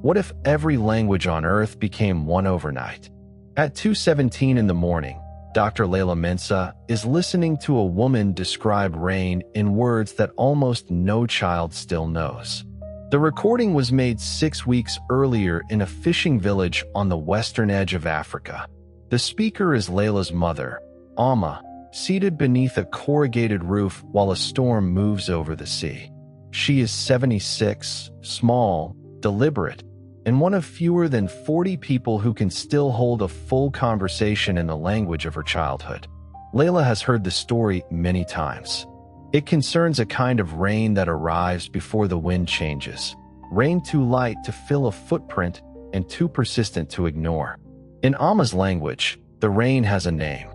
What if every language on Earth became one overnight? At 2:17 in the morning, Dr. Layla Mensa is listening to a woman describe rain in words that almost no child still knows. The recording was made 6 weeks earlier in a fishing village on the western edge of Africa. The speaker is Layla's mother, Amma, seated beneath a corrugated roof while a storm moves over the sea. She is 76, small, deliberate, and one of fewer than 40 people who can still hold a full conversation in the language of her childhood. Layla has heard the story many times. It concerns a kind of rain that arrives before the wind changes, rain too light to fill a footprint and too persistent to ignore. In Amma's language, the rain has a name.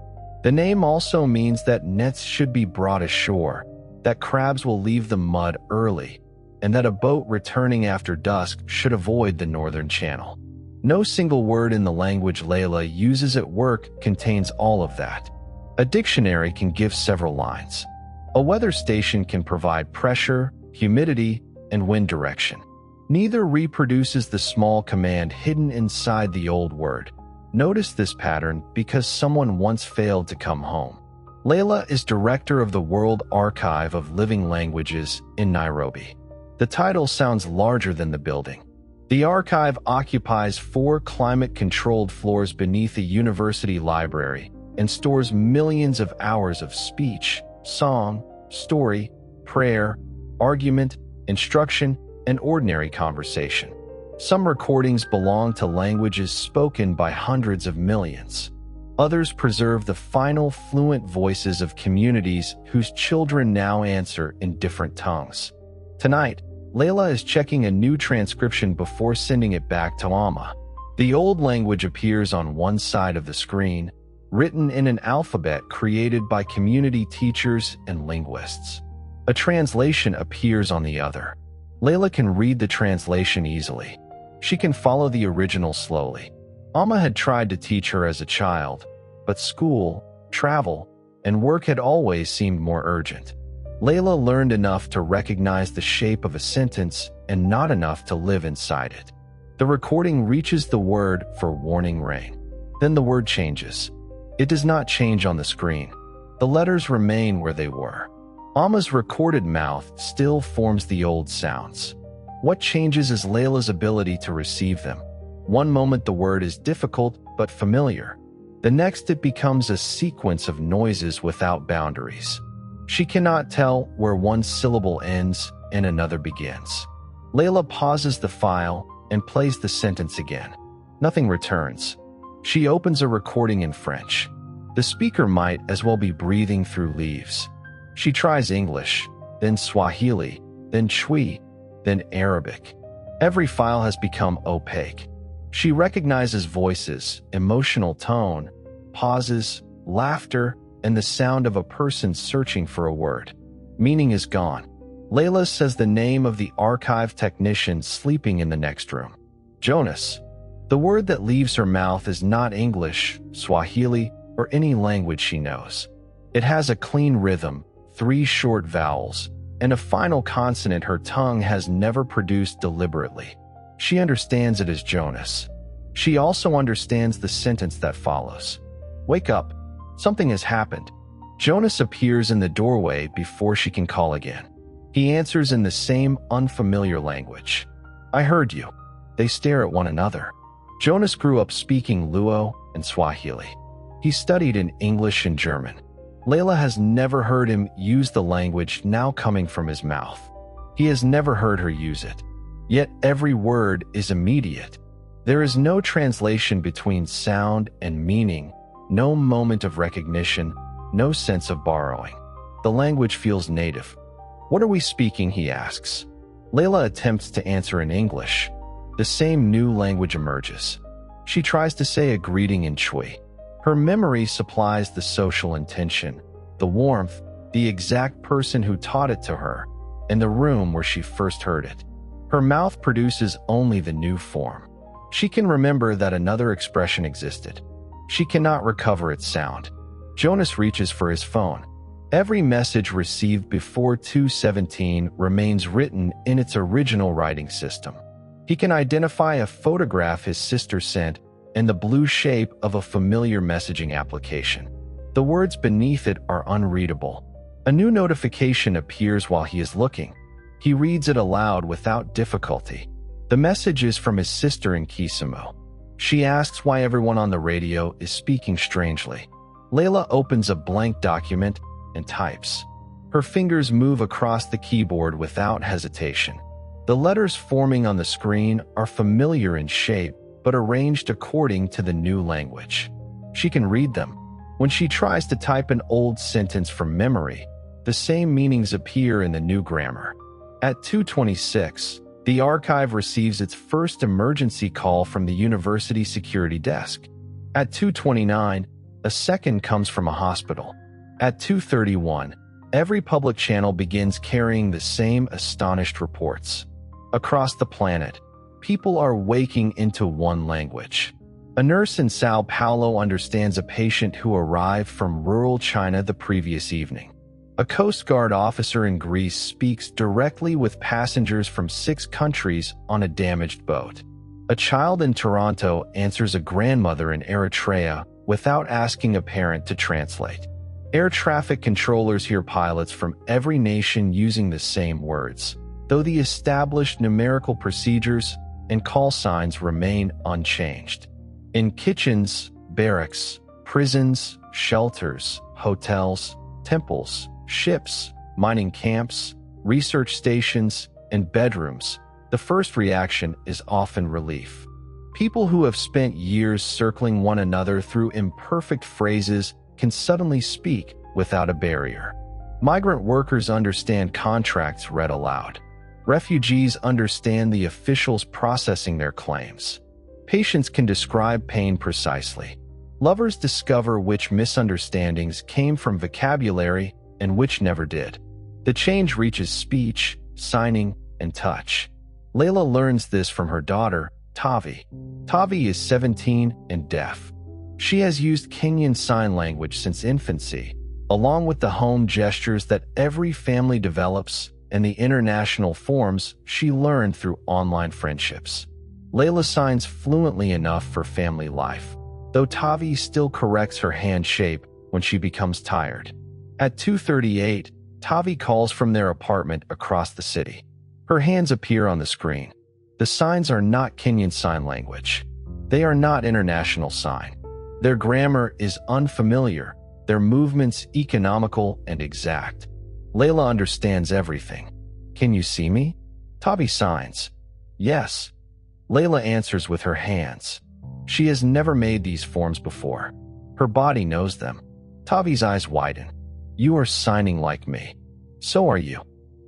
The name also means that nets should be brought ashore, that crabs will leave the mud early, and that a boat returning after dusk should avoid the northern channel. No single word in the language Layla uses at work contains all of that. A dictionary can give several lines. A weather station can provide pressure, humidity, and wind direction. Neither reproduces the small command hidden inside the old word. Notice this pattern because someone once failed to come home. Layla is director of the World Archive of Living Languages in Nairobi. The title sounds larger than the building. The archive occupies 4 climate-controlled floors beneath a university library and stores millions of hours of speech, song, story, prayer, argument, instruction, and ordinary conversation. Some recordings belong to languages spoken by hundreds of millions. Others preserve the final fluent voices of communities whose children now answer in different tongues. Tonight, Layla is checking a new transcription before sending it back to Amma. The old language appears on one side of the screen, written in an alphabet created by community teachers and linguists. A translation appears on the other. Layla can read the translation easily. She can follow the original slowly. Amma had tried to teach her as a child, but school, travel, and work had always seemed more urgent. Layla learned enough to recognize the shape of a sentence and not enough to live inside it. The recording reaches the word for warning rain. Then the word changes. It does not change on the screen. The letters remain where they were. Amma's recorded mouth still forms the old sounds. What changes is Layla's ability to receive them. One moment the word is difficult but familiar. The next it becomes a sequence of noises without boundaries. She cannot tell where one syllable ends and another begins. Layla pauses the file and plays the sentence again. Nothing returns. She opens a recording in French. The speaker might as well be breathing through leaves. She tries English, then Swahili, then Twi, then Arabic. Every file has become opaque. She recognizes voices, emotional tone, pauses, laughter, and the sound of a person searching for a word. Meaning is gone. Layla says the name of the archive technician sleeping in the next room. Jonas. The word that leaves her mouth is not English, Swahili, or any language she knows. It has a clean rhythm, 3 short vowels, and a final consonant her tongue has never produced deliberately. She understands it as Jonas. She also understands the sentence that follows. Wake up. Something has happened. Jonas appears in the doorway before she can call again. He answers in the same unfamiliar language. I heard you. They stare at one another. Jonas grew up speaking Luo and Swahili. He studied in English and German. Layla has never heard him use the language now coming from his mouth. He has never heard her use it. Yet every word is immediate. There is no translation between sound and meaning, no moment of recognition, no sense of borrowing. The language feels native. What are we speaking, he asks. Layla attempts to answer in English. The same new language emerges. She tries to say a greeting in Twi. Her memory supplies the social intention, the warmth, the exact person who taught it to her, and the room where she first heard it. Her mouth produces only the new form. She can remember that another expression existed. She cannot recover its sound. Jonas reaches for his phone. Every message received before 2:17 remains written in its original writing system. He can identify a photograph his sister sent and the blue shape of a familiar messaging application. The words beneath it are unreadable. A new notification appears while he is looking. He reads it aloud without difficulty. The message is from his sister in Kisumu. She asks why everyone on the radio is speaking strangely. Layla opens a blank document and types. Her fingers move across the keyboard without hesitation. The letters forming on the screen are familiar in shape, but arranged according to the new language. She can read them. When she tries to type an old sentence from memory, the same meanings appear in the new grammar. At 2:26, the archive receives its first emergency call from the university security desk. At 2:29, a second comes from a hospital. At 2:31, every public channel begins carrying the same astonished reports. Across the planet, people are waking into one language. A nurse in Sao Paulo understands a patient who arrived from rural China the previous evening. A Coast Guard officer in Greece speaks directly with passengers from 6 countries on a damaged boat. A child in Toronto answers a grandmother in Eritrea without asking a parent to translate. Air traffic controllers hear pilots from every nation using the same words, though the established numerical procedures and call signs remain unchanged. In kitchens, barracks, prisons, shelters, hotels, temples, ships, mining camps, research stations, and bedrooms, the first reaction is often relief. People who have spent years circling one another through imperfect phrases can suddenly speak without a barrier. Migrant workers understand contracts read aloud. Refugees understand the officials processing their claims. Patients can describe pain precisely. Lovers discover which misunderstandings came from vocabulary and which never did. The change reaches speech, signing, and touch. Layla learns this from her daughter, Tavi. Tavi is 17 and deaf. She has used Kenyan Sign Language since infancy, along with the home gestures that every family develops and the international forms she learned through online friendships. Layla signs fluently enough for family life, though Tavi still corrects her hand shape when she becomes tired. At 2:38, Tavi calls from their apartment across the city. Her hands appear on the screen. The signs are not Kenyan Sign Language. They are not International Sign. Their grammar is unfamiliar, their movements economical and exact. Layla understands everything. "Can you see me?" Tavi signs. "Yes." Layla answers with her hands. She has never made these forms before. Her body knows them. Tavi's eyes widen. "You are signing like me." "So are you."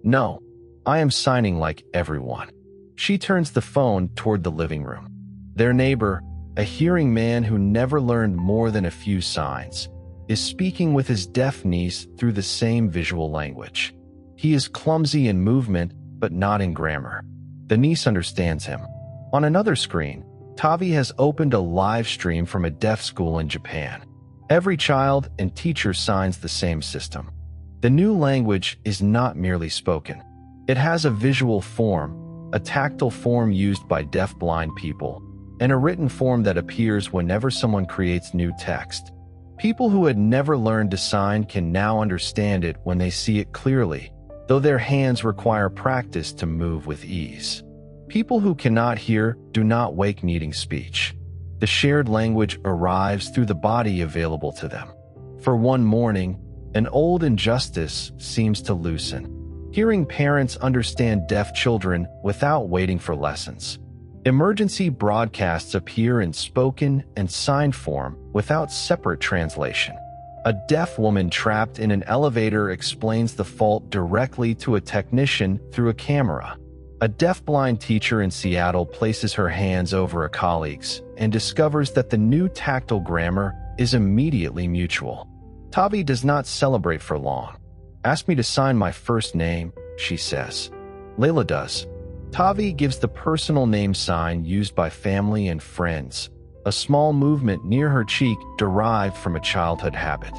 "No, I am signing like everyone." She turns the phone toward the living room. Their neighbor, a hearing man who never learned more than a few signs, is speaking with his deaf niece through the same visual language. He is clumsy in movement, but not in grammar. The niece understands him. On another screen, Tavi has opened a live stream from a deaf school in Japan. Every child and teacher signs the same system. The new language is not merely spoken. It has a visual form, a tactile form used by deaf-blind people, and a written form that appears whenever someone creates new text. People who had never learned to sign can now understand it when they see it clearly, though their hands require practice to move with ease. People who cannot hear do not wake needing speech. The shared language arrives through the body available to them. For one morning, an old injustice seems to loosen. Hearing parents understand deaf children without waiting for lessons. Emergency broadcasts appear in spoken and signed form without separate translation. A deaf woman trapped in an elevator explains the fault directly to a technician through a camera. A deaf-blind teacher in Seattle places her hands over a colleague's and discovers that the new tactile grammar is immediately mutual. Tavi does not celebrate for long. "Ask me to sign my first name," she says. Layla does. Tavi gives the personal name sign used by family and friends, a small movement near her cheek derived from a childhood habit.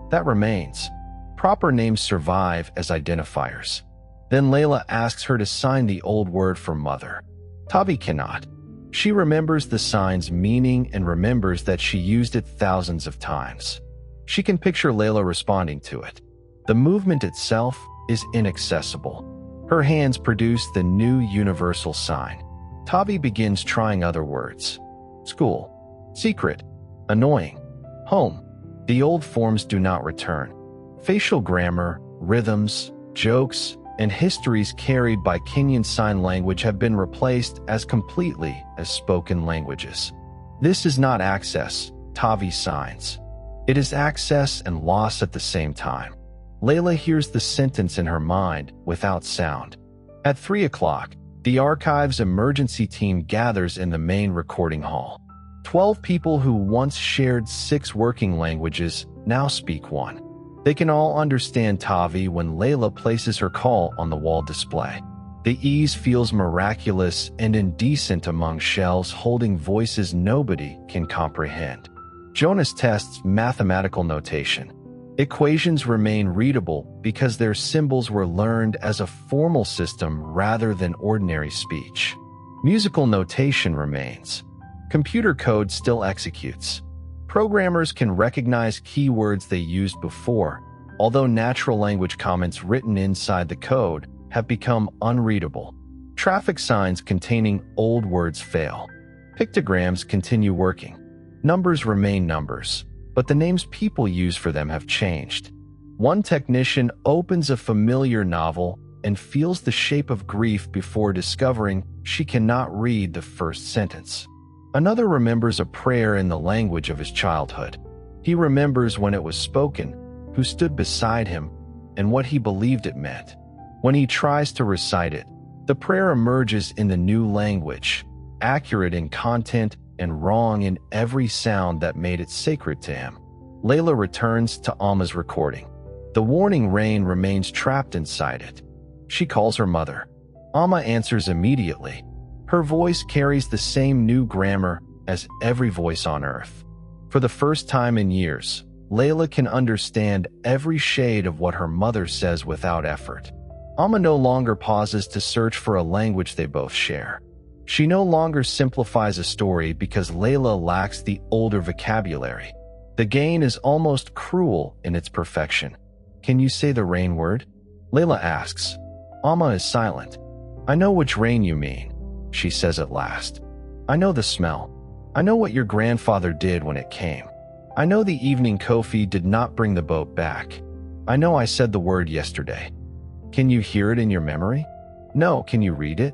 That remains. Proper names survive as identifiers. Then Layla asks her to sign the old word for mother. Tavi cannot. She remembers the sign's meaning and remembers that she used it thousands of times. She can picture Layla responding to it. The movement itself is inaccessible. Her hands produce the new universal sign. Tavi begins trying other words. School, secret, annoying, home. The old forms do not return. Facial grammar, rhythms, jokes, and histories carried by Kenyan Sign Language have been replaced as completely as spoken languages. This is not access, Tavi signs. It is access and loss at the same time. Layla hears the sentence in her mind without sound. At 3 o'clock, the archive's emergency team gathers in the main recording hall. 12 people who once shared 6 working languages now speak one. They can all understand Tavi when Layla places her call on the wall display. The ease feels miraculous and indecent among shells holding voices nobody can comprehend. Jonas tests mathematical notation. Equations remain readable because their symbols were learned as a formal system rather than ordinary speech. Musical notation remains. Computer code still executes. Programmers can recognize keywords they used before, although natural language comments written inside the code have become unreadable. Traffic signs containing old words fail. Pictograms continue working. Numbers remain numbers, but the names people use for them have changed. One technician opens a familiar novel and feels the shape of grief before discovering she cannot read the first sentence. Another remembers a prayer in the language of his childhood. He remembers when it was spoken, who stood beside him, and what he believed it meant. When he tries to recite it, the prayer emerges in the new language, accurate in content and wrong in every sound that made it sacred to him. Layla returns to Alma's recording. The warning rain remains trapped inside it. She calls her mother. Alma answers immediately. Her voice carries the same new grammar as every voice on earth. For the first time in years, Layla can understand every shade of what her mother says without effort. Alma no longer pauses to search for a language they both share. She no longer simplifies a story because Layla lacks the older vocabulary. The gain is almost cruel in its perfection. Can you say the rain word? Layla asks. Alma is silent. I know which rain you mean, she says at last. I know the smell. I know what your grandfather did when it came. I know the evening Kofi did not bring the boat back. I know I said the word yesterday. Can you hear it in your memory? No, can you read it?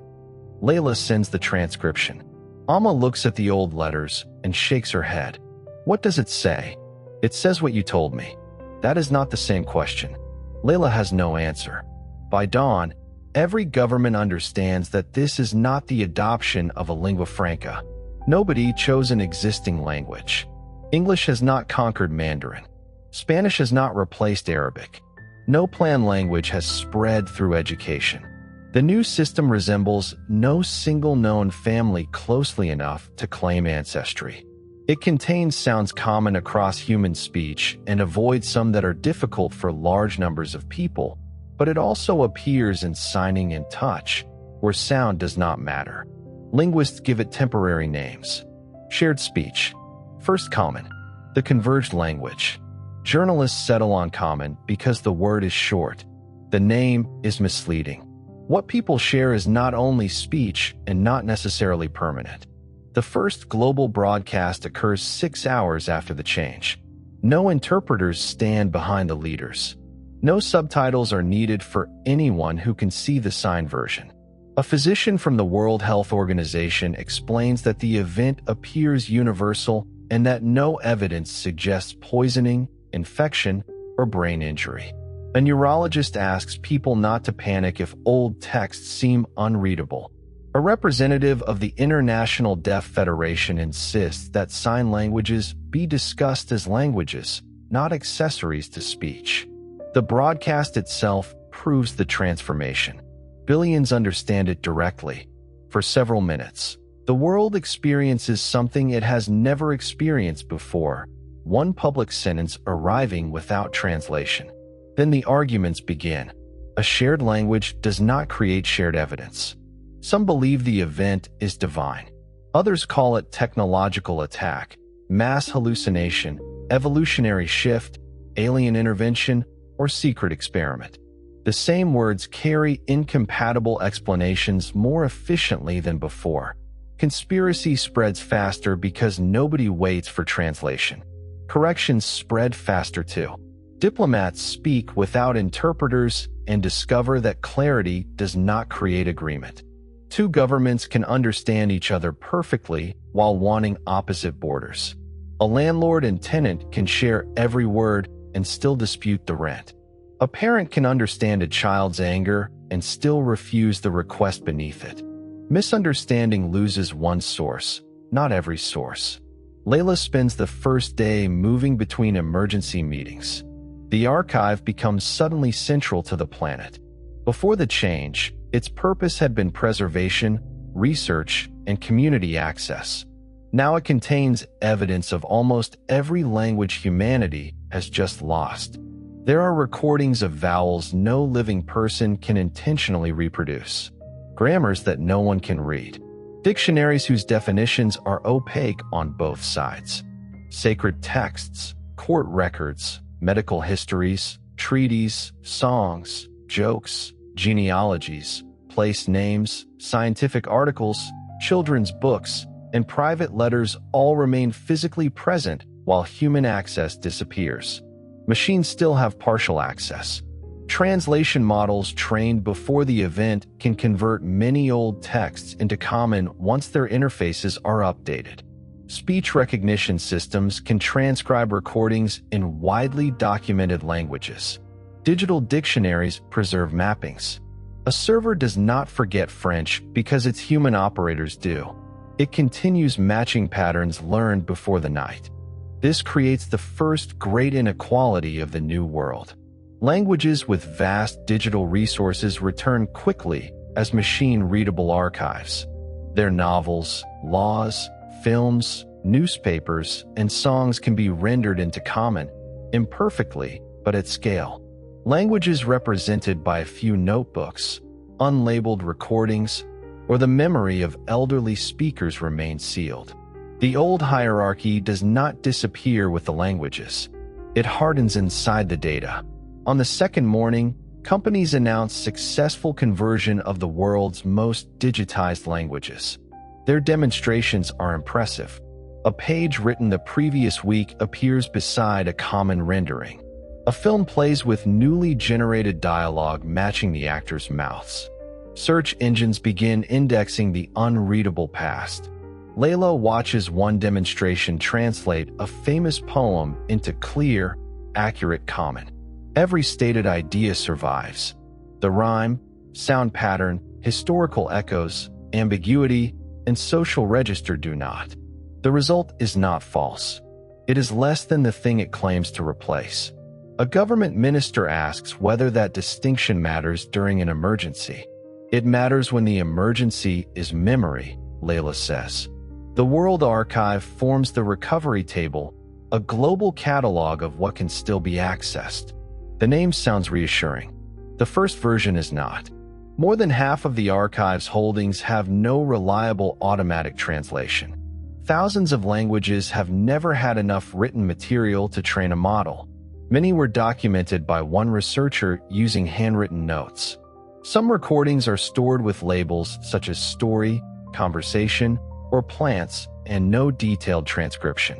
Layla sends the transcription. Alma looks at the old letters and shakes her head. What does it say? It says what you told me. That is not the same question. Layla has no answer. By dawn, every government understands that this is not the adoption of a lingua franca. Nobody chose an existing language. English has not conquered Mandarin. Spanish has not replaced Arabic. No planned language has spread through education. The new system resembles no single known family closely enough to claim ancestry. It contains sounds common across human speech and avoids some that are difficult for large numbers of people, but it also appears in signing and touch, where sound does not matter. Linguists give it temporary names. Shared speech. First common. The converged language. Journalists settle on common because the word is short. The name is misleading. What people share is not only speech and not necessarily permanent. The first global broadcast occurs 6 hours after the change. No interpreters stand behind the leaders. No subtitles are needed for anyone who can see the sign version. A physician from the World Health Organization explains that the event appears universal and that no evidence suggests poisoning, infection, or brain injury. A neurologist asks people not to panic if old texts seem unreadable. A representative of the International Deaf Federation insists that sign languages be discussed as languages, not accessories to speech. The broadcast itself proves the transformation. Billions understand it directly. For several minutes, the world experiences something it has never experienced before, one public sentence arriving without translation. Then the arguments begin. A shared language does not create shared evidence. Some believe the event is divine. Others call it technological attack, mass hallucination, evolutionary shift, alien intervention, or secret experiment. The same words carry incompatible explanations more efficiently than before. Conspiracy spreads faster because nobody waits for translation. Corrections spread faster too. Diplomats speak without interpreters and discover that clarity does not create agreement. Two governments can understand each other perfectly while wanting opposite borders. A landlord and tenant can share every word and still dispute the rent. A parent can understand a child's anger and still refuse the request beneath it. Misunderstanding loses one source, not every source. Layla spends the first day moving between emergency meetings. The archive becomes suddenly central to the planet. Before the change, its purpose had been preservation, research, and community access. Now it contains evidence of almost every language humanity has just lost. There are recordings of vowels no living person can intentionally reproduce, grammars that no one can read, dictionaries whose definitions are opaque on both sides, sacred texts, court records, medical histories, treaties, songs, jokes, genealogies, place names, scientific articles, children's books, and private letters all remain physically present while human access disappears. Machines still have partial access. Translation models trained before the event can convert many old texts into common once their interfaces are updated. Speech recognition systems can transcribe recordings in widely documented languages. Digital dictionaries preserve mappings. A server does not forget French because its human operators do. It continues matching patterns learned before the night. This creates the first great inequality of the new world. Languages with vast digital resources return quickly as machine-readable archives. Their novels, laws, films, newspapers, and songs can be rendered into common, imperfectly, but at scale. Languages represented by a few notebooks, unlabeled recordings, or the memory of elderly speakers remain sealed. The old hierarchy does not disappear with the languages. It hardens inside the data. On the second morning, companies announced successful conversion of the world's most digitized languages. Their demonstrations are impressive. A page written the previous week appears beside a common rendering. A film plays with newly generated dialogue matching the actors' mouths. Search engines begin indexing the unreadable past. Layla watches one demonstration translate a famous poem into clear, accurate common. Every stated idea survives. The rhyme, sound pattern, historical echoes, ambiguity, and social register do not. The result is not false. It is less than the thing it claims to replace. A government minister asks whether that distinction matters during an emergency. It matters when the emergency is memory, Layla says. The World Archive forms the recovery table, a global catalog of what can still be accessed. The name sounds reassuring. The first version is not. More than half of the archive's holdings have no reliable automatic translation. Thousands of languages have never had enough written material to train a model. Many were documented by one researcher using handwritten notes. Some recordings are stored with labels such as story, conversation, or plants, and no detailed transcription.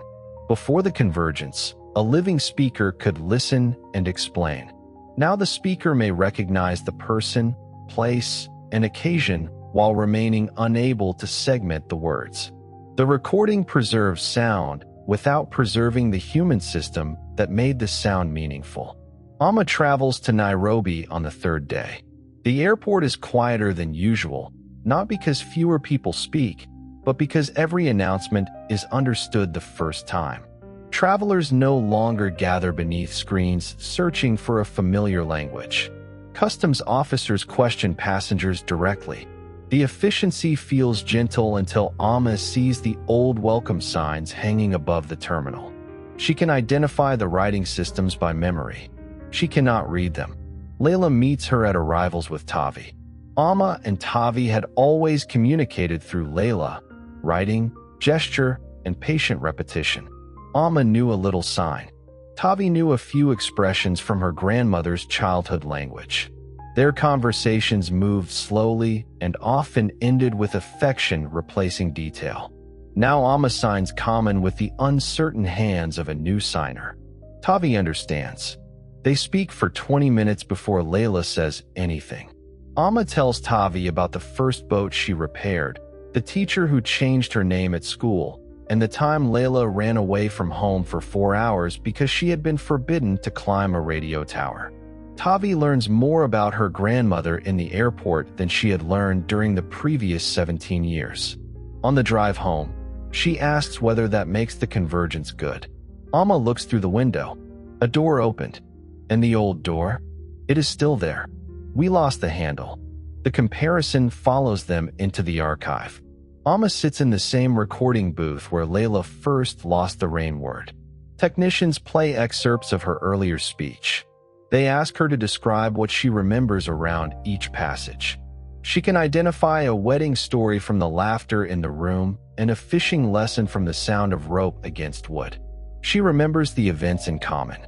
Before the convergence, a living speaker could listen and explain. Now the speaker may recognize the person, place, and occasion while remaining unable to segment the words. The recording preserves sound without preserving the human system that made the sound meaningful. Amma travels to Nairobi on the third day. The airport is quieter than usual, not because fewer people speak, but because every announcement is understood the first time. Travelers no longer gather beneath screens searching for a familiar language. Customs officers question passengers directly. The efficiency feels gentle until Amma sees the old welcome signs hanging above the terminal. She can identify the writing systems by memory. She cannot read them. Layla meets her at arrivals with Tavi. Amma and Tavi had always communicated through Layla, writing, gesture, and patient repetition. Amma knew a little sign. Tavi knew a few expressions from her grandmother's childhood language. Their conversations moved slowly and often ended with affection replacing detail. Now Amma signs common with the uncertain hands of a new signer. Tavi understands. They speak for 20 minutes before Layla says anything. Amma tells Tavi about the first boat she repaired, the teacher who changed her name at school, and the time Layla ran away from home for 4 hours because she had been forbidden to climb a radio tower. Tavi learns more about her grandmother in the airport than she had learned during the previous 17 years. On the drive home, she asks whether that makes the convergence good. Amma looks through the window. A door opened. And the old door? It is still there. We lost the handle. The comparison follows them into the archive. Amma sits in the same recording booth where Layla first lost the rain word. Technicians play excerpts of her earlier speech. They ask her to describe what she remembers around each passage. She can identify a wedding story from the laughter in the room and a fishing lesson from the sound of rope against wood. She remembers the events in common.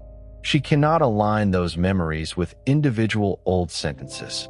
She cannot align those memories with individual old sentences.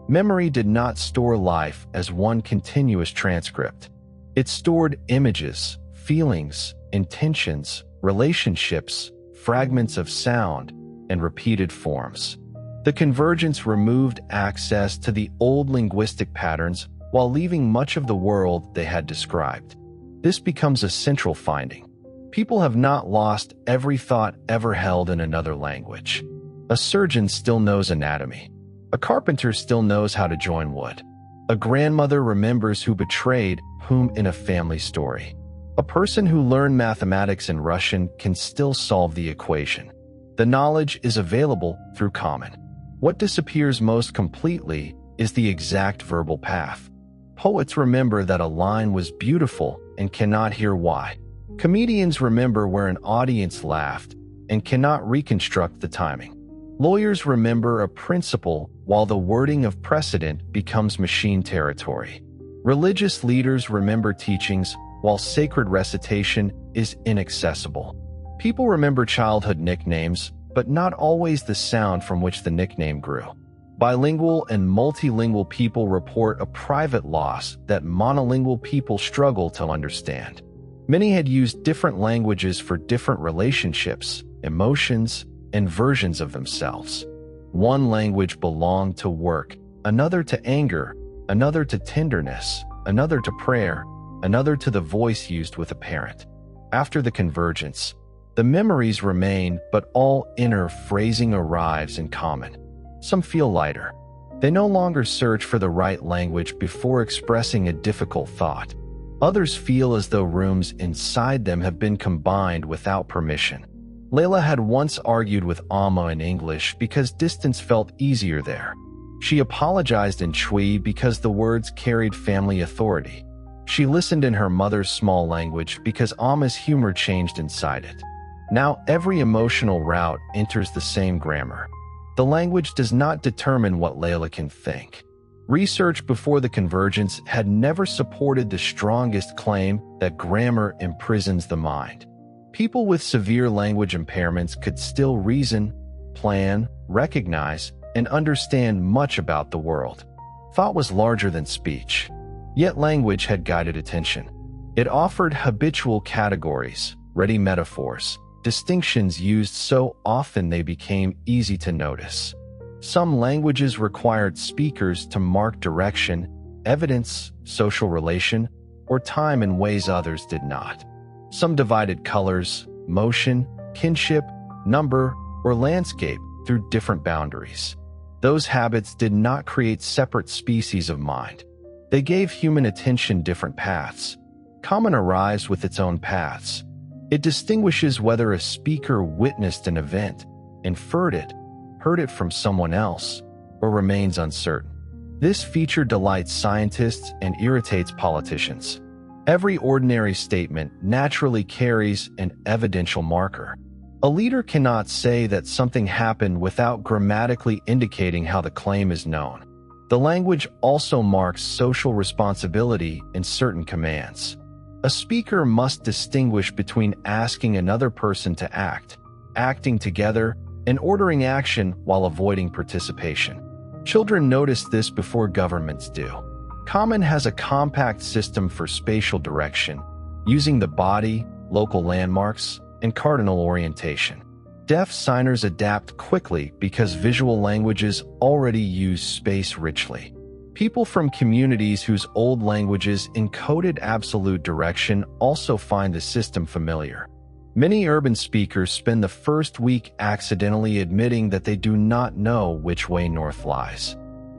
Memory did not store life as one continuous transcript. It stored images, feelings, intentions, relationships, fragments of sound, and repeated forms. The convergence removed access to the old linguistic patterns while leaving much of the world they had described. This becomes a central finding. People have not lost every thought ever held in another language. A surgeon still knows anatomy. A carpenter still knows how to join wood. A grandmother remembers who betrayed whom in a family story. A person who learned mathematics in Russian can still solve the equation. The knowledge is available through common. What disappears most completely is the exact verbal path. Poets remember that a line was beautiful and cannot hear why. Comedians remember where an audience laughed and cannot reconstruct the timing. Lawyers remember a principle while the wording of precedent becomes machine territory. Religious leaders remember teachings while sacred recitation is inaccessible. People remember childhood nicknames, but not always the sound from which the nickname grew. Bilingual and multilingual people report a private loss that monolingual people struggle to understand. Many had used different languages for different relationships, emotions, and versions of themselves. One language belonged to work, another to anger, another to tenderness, another to prayer, another to the voice used with a parent. After the convergence, the memories remain, but all inner phrasing arrives in common. Some feel lighter. They no longer search for the right language before expressing a difficult thought. Others feel as though rooms inside them have been combined without permission. Layla had once argued with Amma in English because distance felt easier there. She apologized in Chui because the words carried family authority. She listened in her mother's small language because Amma's humor changed inside it. Now every emotional route enters the same grammar. The language does not determine what Layla can think. Research before the convergence had never supported the strongest claim that grammar imprisons the mind. People with severe language impairments could still reason, plan, recognize, and understand much about the world. Thought was larger than speech. Yet language had guided attention. It offered habitual categories, ready metaphors, distinctions used so often they became easy to notice. Some languages required speakers to mark direction, evidence, social relation, or time in ways others did not. Some divided colors, motion, kinship, number, or landscape through different boundaries. Those habits did not create separate species of mind. They gave human attention different paths. Common arrives with its own paths. It distinguishes whether a speaker witnessed an event, inferred it, heard it from someone else, or remains uncertain. This feature delights scientists and irritates politicians. Every ordinary statement naturally carries an evidential marker. A leader cannot say that something happened without grammatically indicating how the claim is known. The language also marks social responsibility in certain commands. A speaker must distinguish between asking another person to act, acting together, and ordering action while avoiding participation. Children notice this before governments do. Common has a compact system for spatial direction, using the body, local landmarks, and cardinal orientation. Deaf signers adapt quickly because visual languages already use space richly. People from communities whose old languages encoded absolute direction also find the system familiar. Many urban speakers spend the first week accidentally admitting that they do not know which way north lies.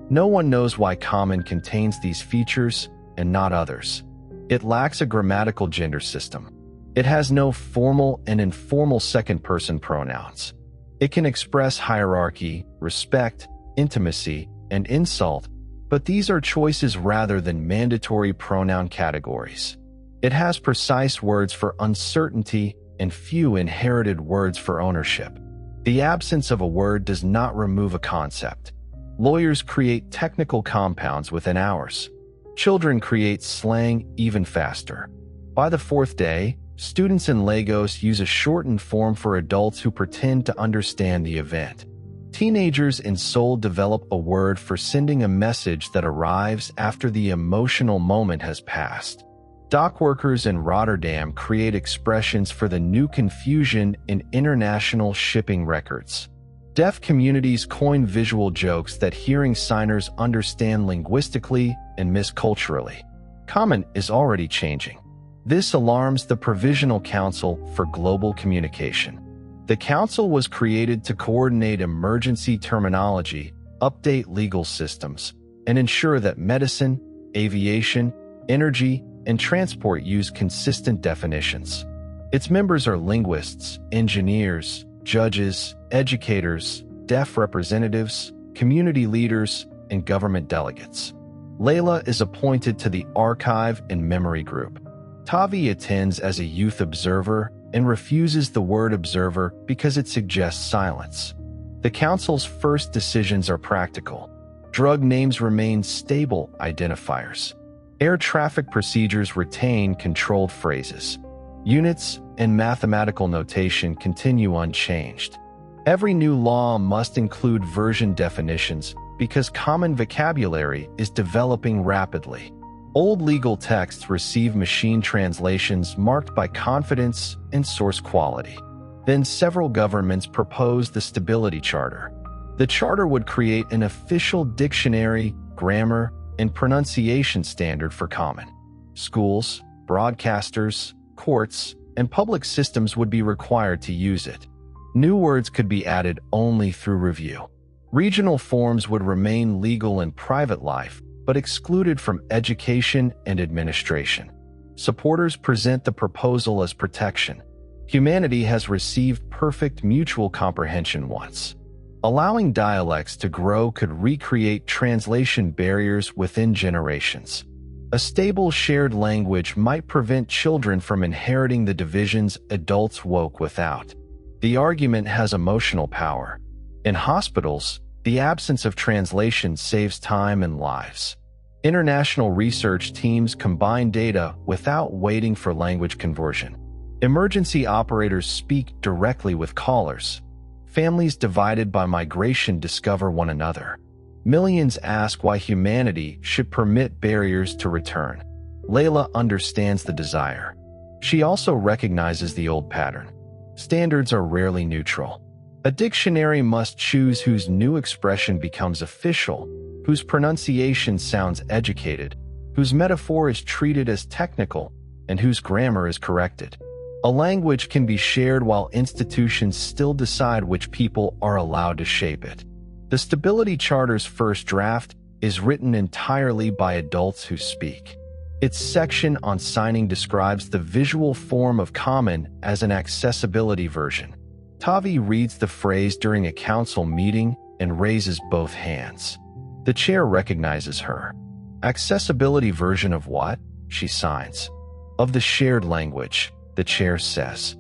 No one knows why Common contains these features and not others. It lacks a grammatical gender system. It has no formal and informal second-person pronouns. It can express hierarchy, respect, intimacy, and insult, but these are choices rather than mandatory pronoun categories. It has precise words for uncertainty and few inherited words for ownership. The absence of a word does not remove a concept. Lawyers create technical compounds within hours. Children create slang even faster. By the fourth day, students in Lagos use a shortened form for adults who pretend to understand the event. Teenagers in Seoul develop a word for sending a message that arrives after the emotional moment has passed. Dock workers in Rotterdam create expressions for the new confusion in international shipping records. Deaf communities coin visual jokes that hearing signers understand linguistically and miss culturally. Common is already changing. This alarms the Provisional Council for Global Communication. The council was created to coordinate emergency terminology, update legal systems, and ensure that medicine, aviation, energy, and transport use consistent definitions. Its members are linguists, engineers, judges, educators, deaf representatives, community leaders, and government delegates. Layla is appointed to the Archive and Memory Group. Tavi attends as a youth observer and refuses the word observer because it suggests silence. The council's first decisions are practical. Drug names remain stable identifiers. Air traffic procedures retain controlled phrases. Units and mathematical notation continue unchanged. Every new law must include version definitions because common vocabulary is developing rapidly. Old legal texts receive machine translations marked by confidence and source quality. Then several governments proposed the Stability Charter. The charter would create an official dictionary, grammar, and pronunciation standard for common. Schools, broadcasters, courts, and public systems would be required to use it. New words could be added only through review. Regional forms would remain legal in private life, but excluded from education and administration. Supporters present the proposal as protection. Humanity has received perfect mutual comprehension once. Allowing dialects to grow could recreate translation barriers within generations. A stable shared language might prevent children from inheriting the divisions adults woke without. The argument has emotional power. In hospitals, the absence of translation saves time and lives. International research teams combine data without waiting for language conversion. Emergency operators speak directly with callers. Families divided by migration discover one another. Millions ask why humanity should permit barriers to return. Layla understands the desire. She also recognizes the old pattern. Standards are rarely neutral. A dictionary must choose whose new expression becomes official, whose pronunciation sounds educated, whose metaphor is treated as technical, and whose grammar is corrected. A language can be shared while institutions still decide which people are allowed to shape it. The Stability Charter's first draft is written entirely by adults who speak. Its section on signing describes the visual form of common as an accessibility version. Tavi reads the phrase during a council meeting and raises both hands. The chair recognizes her. Accessibility version of what? She signs. Of the shared language, the chair says.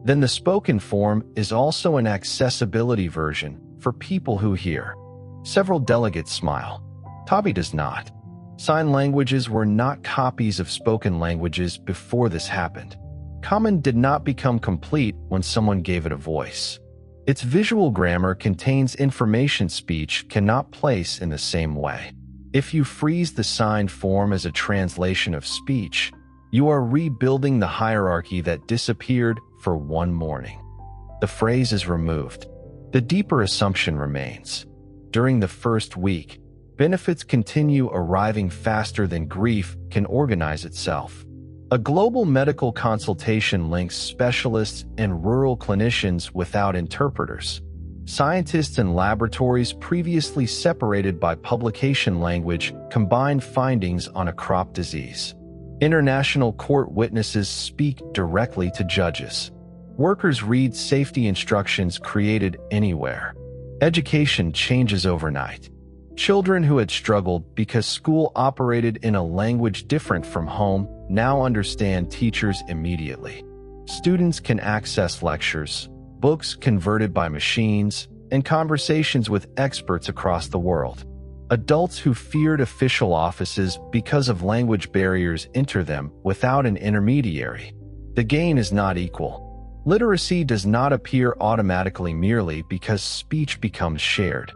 Then the spoken form is also an accessibility version for people who hear. Several delegates smile. Tavi does not. Sign languages were not copies of spoken languages before this happened. Common did not become complete when someone gave it a voice. Its visual grammar contains information speech cannot place in the same way. If you freeze the signed form as a translation of speech, you are rebuilding the hierarchy that disappeared for one morning. The phrase is removed. The deeper assumption remains. During the first week, benefits continue arriving faster than grief can organize itself. A global medical consultation links specialists and rural clinicians without interpreters. Scientists and laboratories previously separated by publication language combine findings on a crop disease. International court witnesses speak directly to judges. Workers read safety instructions created anywhere. Education changes overnight. Children who had struggled because school operated in a language different from home now understand teachers immediately. Students can access lectures, books converted by machines, and conversations with experts across the world. Adults who feared official offices because of language barriers enter them without an intermediary. The gain is not equal. Literacy does not appear automatically merely because speech becomes shared.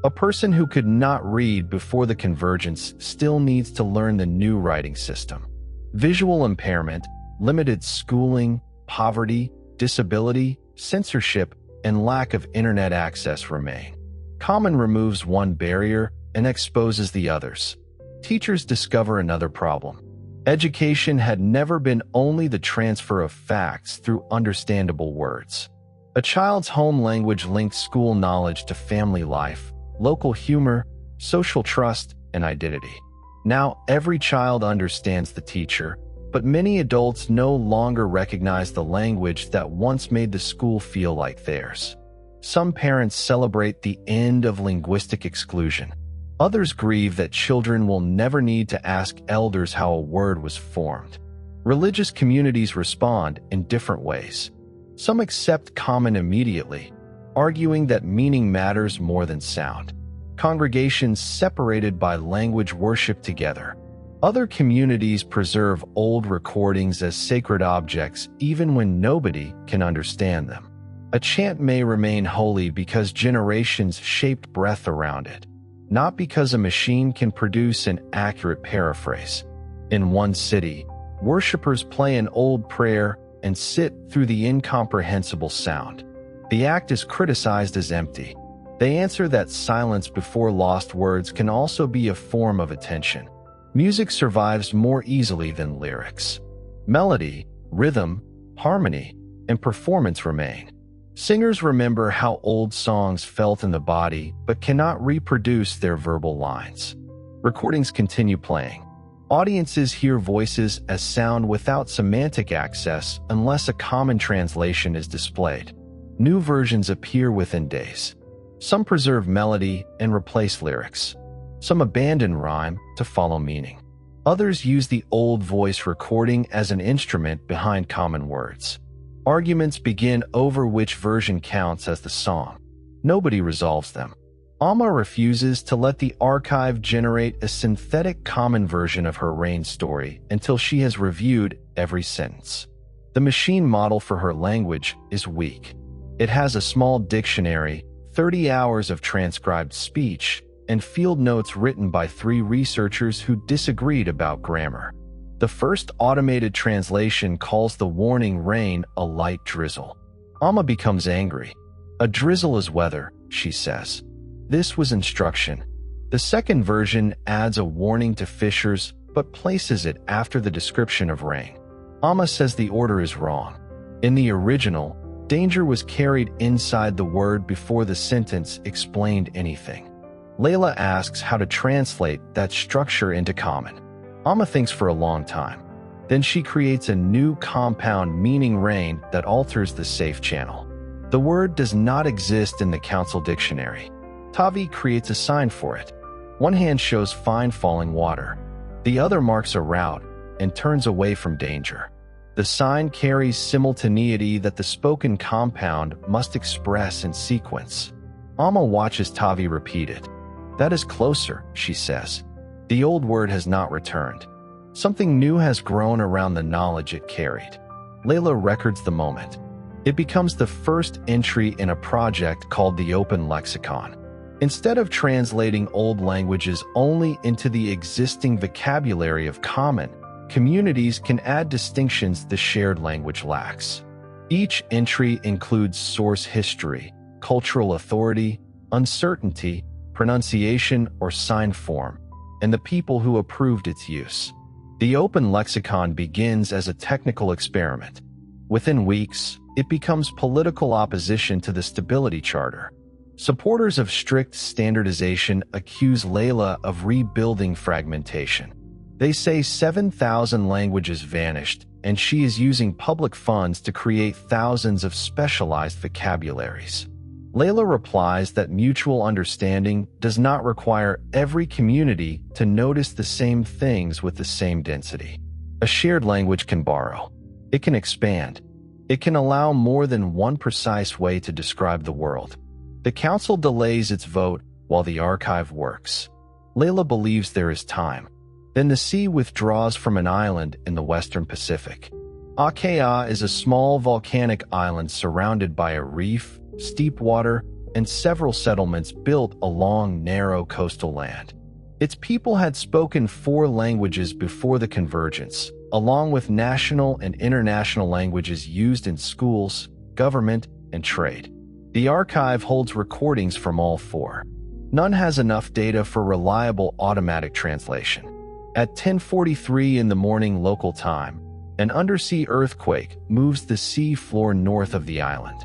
A person who could not read before the convergence still needs to learn the new writing system. Visual impairment, limited schooling, poverty, disability, censorship, and lack of internet access remain. Common removes one barrier and exposes the others. Teachers discover another problem. Education had never been only the transfer of facts through understandable words. A child's home language links school knowledge to family life, local humor, social trust, and identity. Now every child understands the teacher, but many adults no longer recognize the language that once made the school feel like theirs. Some parents celebrate the end of linguistic exclusion. Others grieve that children will never need to ask elders how a word was formed. Religious communities respond in different ways. Some accept common immediately, arguing that meaning matters more than sound. Congregations separated by language worship together. Other communities preserve old recordings as sacred objects even when nobody can understand them. A chant may remain holy because generations shaped breath around it, not because a machine can produce an accurate paraphrase. In one city, worshippers play an old prayer and sit through the incomprehensible sound. The act is criticized as empty. They answer that silence before lost words can also be a form of attention. Music survives more easily than lyrics. Melody, rhythm, harmony, and performance remain. Singers remember how old songs felt in the body but cannot reproduce their verbal lines. Recordings continue playing. Audiences hear voices as sound without semantic access unless a common translation is displayed. New versions appear within days. Some preserve melody and replace lyrics. Some abandon rhyme to follow meaning. Others use the old voice recording as an instrument behind common words. Arguments begin over which version counts as the song. Nobody resolves them. Amma refuses to let the archive generate a synthetic common version of her Rain story until she has reviewed every sentence. The machine model for her language is weak. It has a small dictionary, 30 hours of transcribed speech, and field notes written by 3 researchers who disagreed about grammar. The first automated translation calls the warning rain a light drizzle. Amma becomes angry. A drizzle is weather, she says. This was instruction. The second version adds a warning to fishers but places it after the description of rain. Amma says the order is wrong. In the original, danger was carried inside the word before the sentence explained anything. Layla asks how to translate that structure into common. Amma thinks for a long time. Then she creates a new compound meaning rain that alters the safe channel. The word does not exist in the council dictionary. Tavi creates a sign for it. One hand shows fine falling water. The other marks a route and turns away from danger. The sign carries simultaneity that the spoken compound must express in sequence. Amma watches Tavi repeat it. That is closer, she says. The old word has not returned. Something new has grown around the knowledge it carried. Layla records the moment. It becomes the first entry in a project called the Open Lexicon. Instead of translating old languages only into the existing vocabulary of common, communities can add distinctions the shared language lacks. Each entry includes source history, cultural authority, uncertainty, pronunciation, or sign form, and the people who approved its use. The Open Lexicon begins as a technical experiment. Within weeks, it becomes political opposition to the Stability Charter. Supporters of strict standardization accuse Layla of rebuilding fragmentation. They say 7,000 languages vanished, and she is using public funds to create thousands of specialized vocabularies. Layla replies that mutual understanding does not require every community to notice the same things with the same density. A shared language can borrow. It can expand. It can allow more than one precise way to describe the world. The council delays its vote while the archive works. Layla believes there is time. Then the sea withdraws from an island in the Western Pacific. Akea is a small volcanic island surrounded by a reef, steep water, and several settlements built along narrow coastal land. Its people had spoken 4 languages before the convergence, along with national and international languages used in schools, government, and trade. The archive holds recordings from all 4. None has enough data for reliable automatic translation. At 10:43 in the morning local time, an undersea earthquake moves the sea floor north of the island.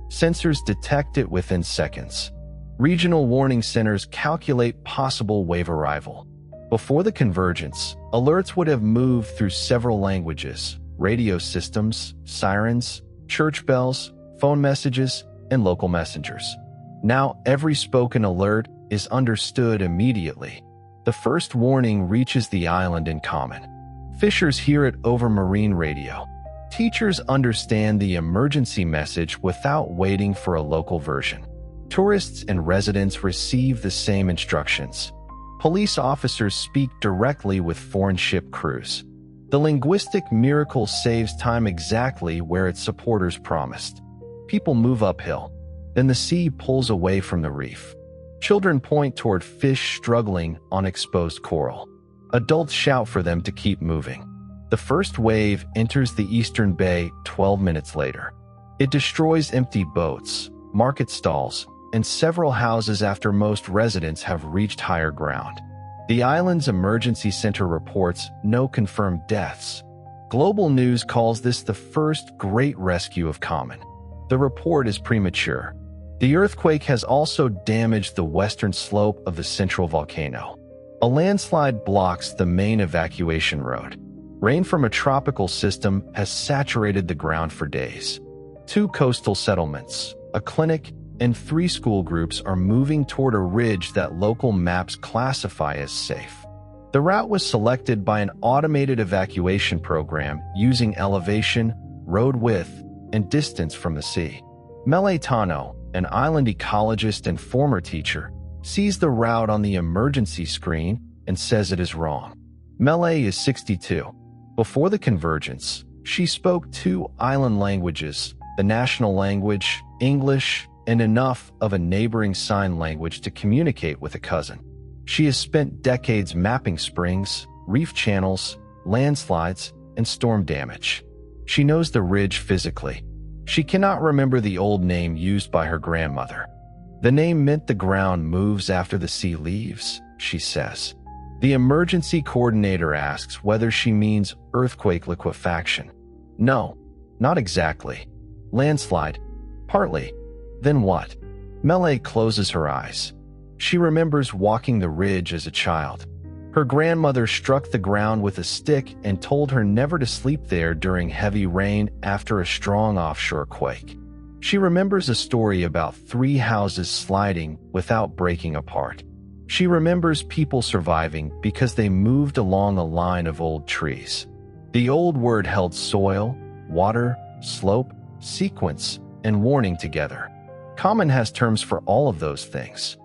Sensors detect it within seconds. Regional warning centers calculate possible wave arrival. Before the convergence, alerts would have moved through several languages: radio systems, sirens, church bells, phone messages, and local messengers. Now every spoken alert is understood immediately. The first warning reaches the island in common. Fishers hear it over marine radio. Teachers understand the emergency message without waiting for a local version. Tourists and residents receive the same instructions. Police officers speak directly with foreign ship crews. The linguistic miracle saves time exactly where its supporters promised. People move uphill. Then the sea pulls away from the reef. Children point toward fish struggling on exposed coral. Adults shout for them to keep moving. The first wave enters the eastern bay 12 minutes later. It destroys empty boats, market stalls, and several houses after most residents have reached higher ground. The island's emergency center reports no confirmed deaths. Global news calls this the first great rescue of common. The report is premature. The earthquake has also damaged the western slope of the central volcano. A landslide blocks the main evacuation road. Rain from a tropical system has saturated the ground for days. 2 coastal settlements, a clinic, and 3 school groups are moving toward a ridge that local maps classify as safe. The route was selected by an automated evacuation program using elevation, road width, and distance from the sea. Mele Tano, an island ecologist and former teacher, sees the route on the emergency screen and says it is wrong. Mele is 62. Before the convergence, she spoke 2 island languages, the national language, English, and enough of a neighboring sign language to communicate with a cousin. She has spent decades mapping springs, reef channels, landslides, and storm damage. She knows the ridge physically. She cannot remember the old name used by her grandmother. The name meant the ground moves after the sea leaves, she says. The emergency coordinator asks whether she means earthquake liquefaction. No, not exactly. Landslide? Partly. Then what? Mele closes her eyes. She remembers walking the ridge as a child. Her grandmother struck the ground with a stick and told her never to sleep there during heavy rain after a strong offshore quake. She remembers a story about 3 houses sliding without breaking apart. She remembers people surviving because they moved along a line of old trees. The old word held soil, water, slope, sequence, and warning together. Common has terms for all of those things.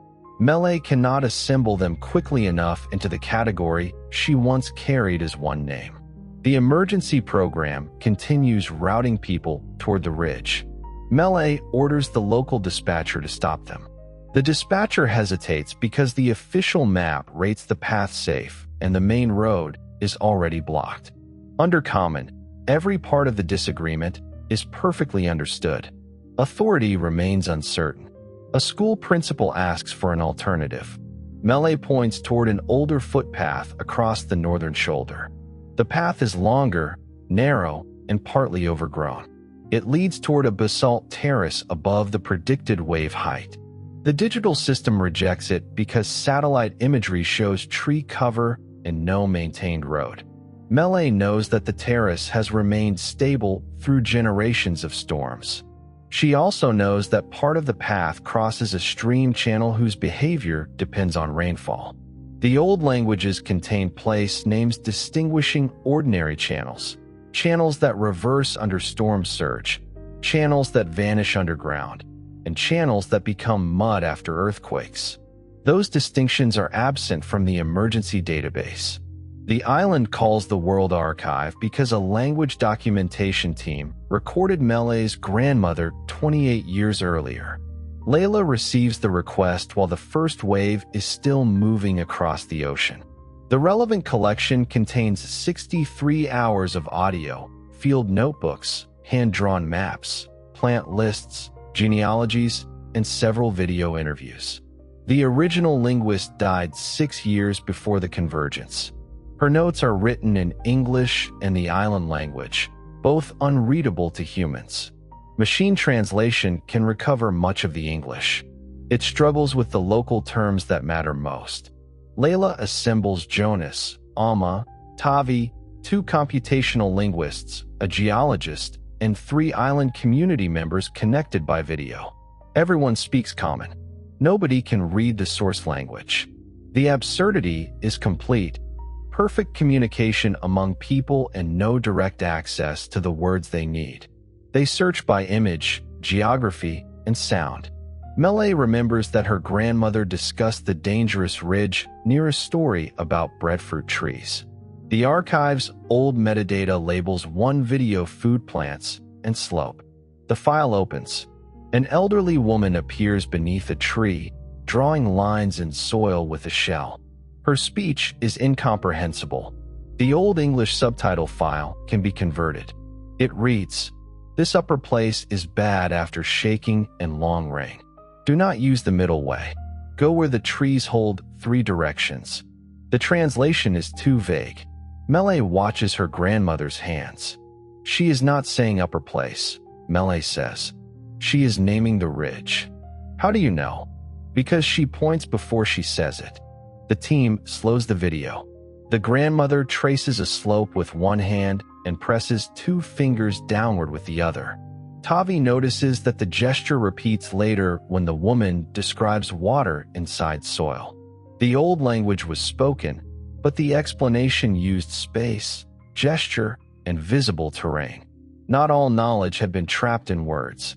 Melee cannot assemble them quickly enough into the category she once carried as one name. The emergency program continues routing people toward the ridge. Melee orders the local dispatcher to stop them. The dispatcher hesitates because the official map rates the path safe and the main road is already blocked. Under Common, every part of the disagreement is perfectly understood. Authority remains uncertain. A school principal asks for an alternative. Melee points toward an older footpath across the northern shoulder. The path is longer, narrow, and partly overgrown. It leads toward a basalt terrace above the predicted wave height. The digital system rejects it because satellite imagery shows tree cover and no maintained road. Melee knows that the terrace has remained stable through generations of storms. She also knows that part of the path crosses a stream channel whose behavior depends on rainfall. The old languages contain place names distinguishing ordinary channels, channels that reverse under storm surge, channels that vanish underground, and channels that become mud after earthquakes. Those distinctions are absent from the emergency database. The island calls the World Archive because a language documentation team recorded Melee's grandmother 28 years earlier. Layla receives the request while the first wave is still moving across the ocean. The relevant collection contains 63 hours of audio, field notebooks, hand-drawn maps, plant lists, genealogies, and several video interviews. The original linguist died 6 years before the convergence. Her notes are written in English and the island language, both unreadable to humans. Machine translation can recover much of the English. It struggles with the local terms that matter most. Layla assembles Jonas, Alma, Tavi, 2 computational linguists, a geologist, and 3 island community members connected by video. Everyone speaks Common. Nobody can read the source language. The absurdity is complete. Perfect communication among people and no direct access to the words they need. They search by image, geography, and sound. Melee remembers that her grandmother discussed the dangerous ridge near a story about breadfruit trees. The archive's old metadata labels one video food plants and slope. The file opens. An elderly woman appears beneath a tree, drawing lines in soil with a shell. Her speech is incomprehensible. The Old English subtitle file can be converted. It reads, "This upper place is bad after shaking and long rain. Do not use the middle way. Go where the trees hold 3 directions." The translation is too vague. Melee watches her grandmother's hands. She is not saying upper place, Melee says. She is naming the ridge. How do you know? Because she points before she says it. The team slows the video. The grandmother traces a slope with one hand and presses 2 fingers downward with the other. Tavi notices that the gesture repeats later when the woman describes water inside soil. The old language was spoken, but the explanation used space, gesture, and visible terrain. Not all knowledge had been trapped in words.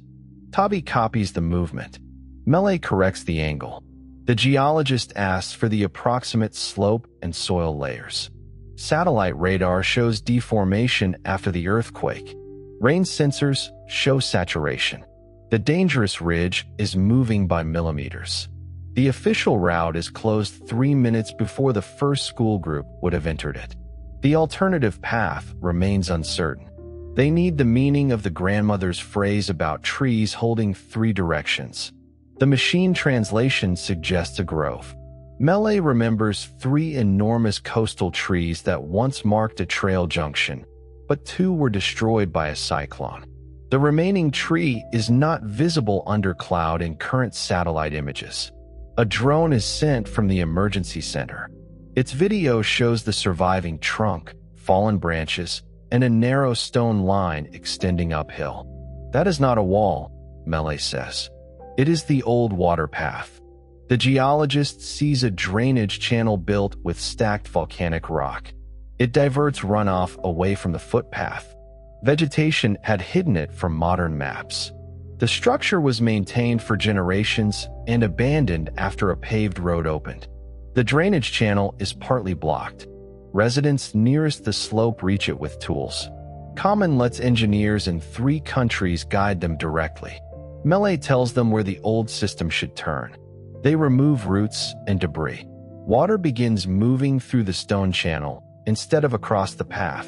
Tavi copies the movement. Melee corrects the angle. The geologist asks for the approximate slope and soil layers. Satellite radar shows deformation after the earthquake. Rain sensors show saturation. The dangerous ridge is moving by millimeters. The official route is closed 3 minutes before the first school group would have entered it. The alternative path remains uncertain. They need the meaning of the grandmother's phrase about trees holding 3 directions. The machine translation suggests a grove. Melee remembers 3 enormous coastal trees that once marked a trail junction, but 2 were destroyed by a cyclone. The remaining tree is not visible under cloud in current satellite images. A drone is sent from the emergency center. Its video shows the surviving trunk, fallen branches, and a narrow stone line extending uphill. That is not a wall, Melee says. It is the old water path. The geologist sees a drainage channel built with stacked volcanic rock. It diverts runoff away from the footpath. Vegetation had hidden it from modern maps. The structure was maintained for generations and abandoned after a paved road opened. The drainage channel is partly blocked. Residents nearest the slope reach it with tools. Common lets engineers in 3 countries guide them directly. Melee tells them where the old system should turn. They remove roots and debris. Water begins moving through the stone channel instead of across the path.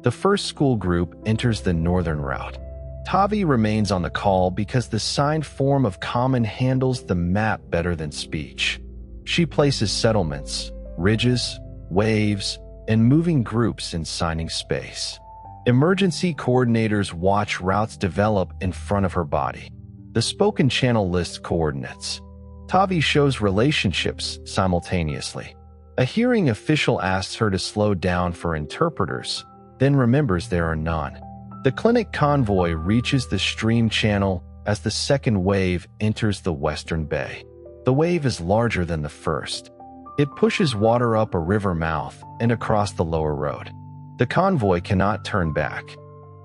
The first school group enters the northern route. Tavi remains on the call because the signed form of common handles the map better than speech. She places settlements, ridges, waves, and moving groups in signing space. Emergency coordinators watch routes develop in front of her body. The spoken channel lists coordinates. Tavi shows relationships simultaneously. A hearing official asks her to slow down for interpreters, then remembers there are none. The clinic convoy reaches the stream channel as the second wave enters the western bay. The wave is larger than the first. It pushes water up a river mouth and across the lower road. The convoy cannot turn back.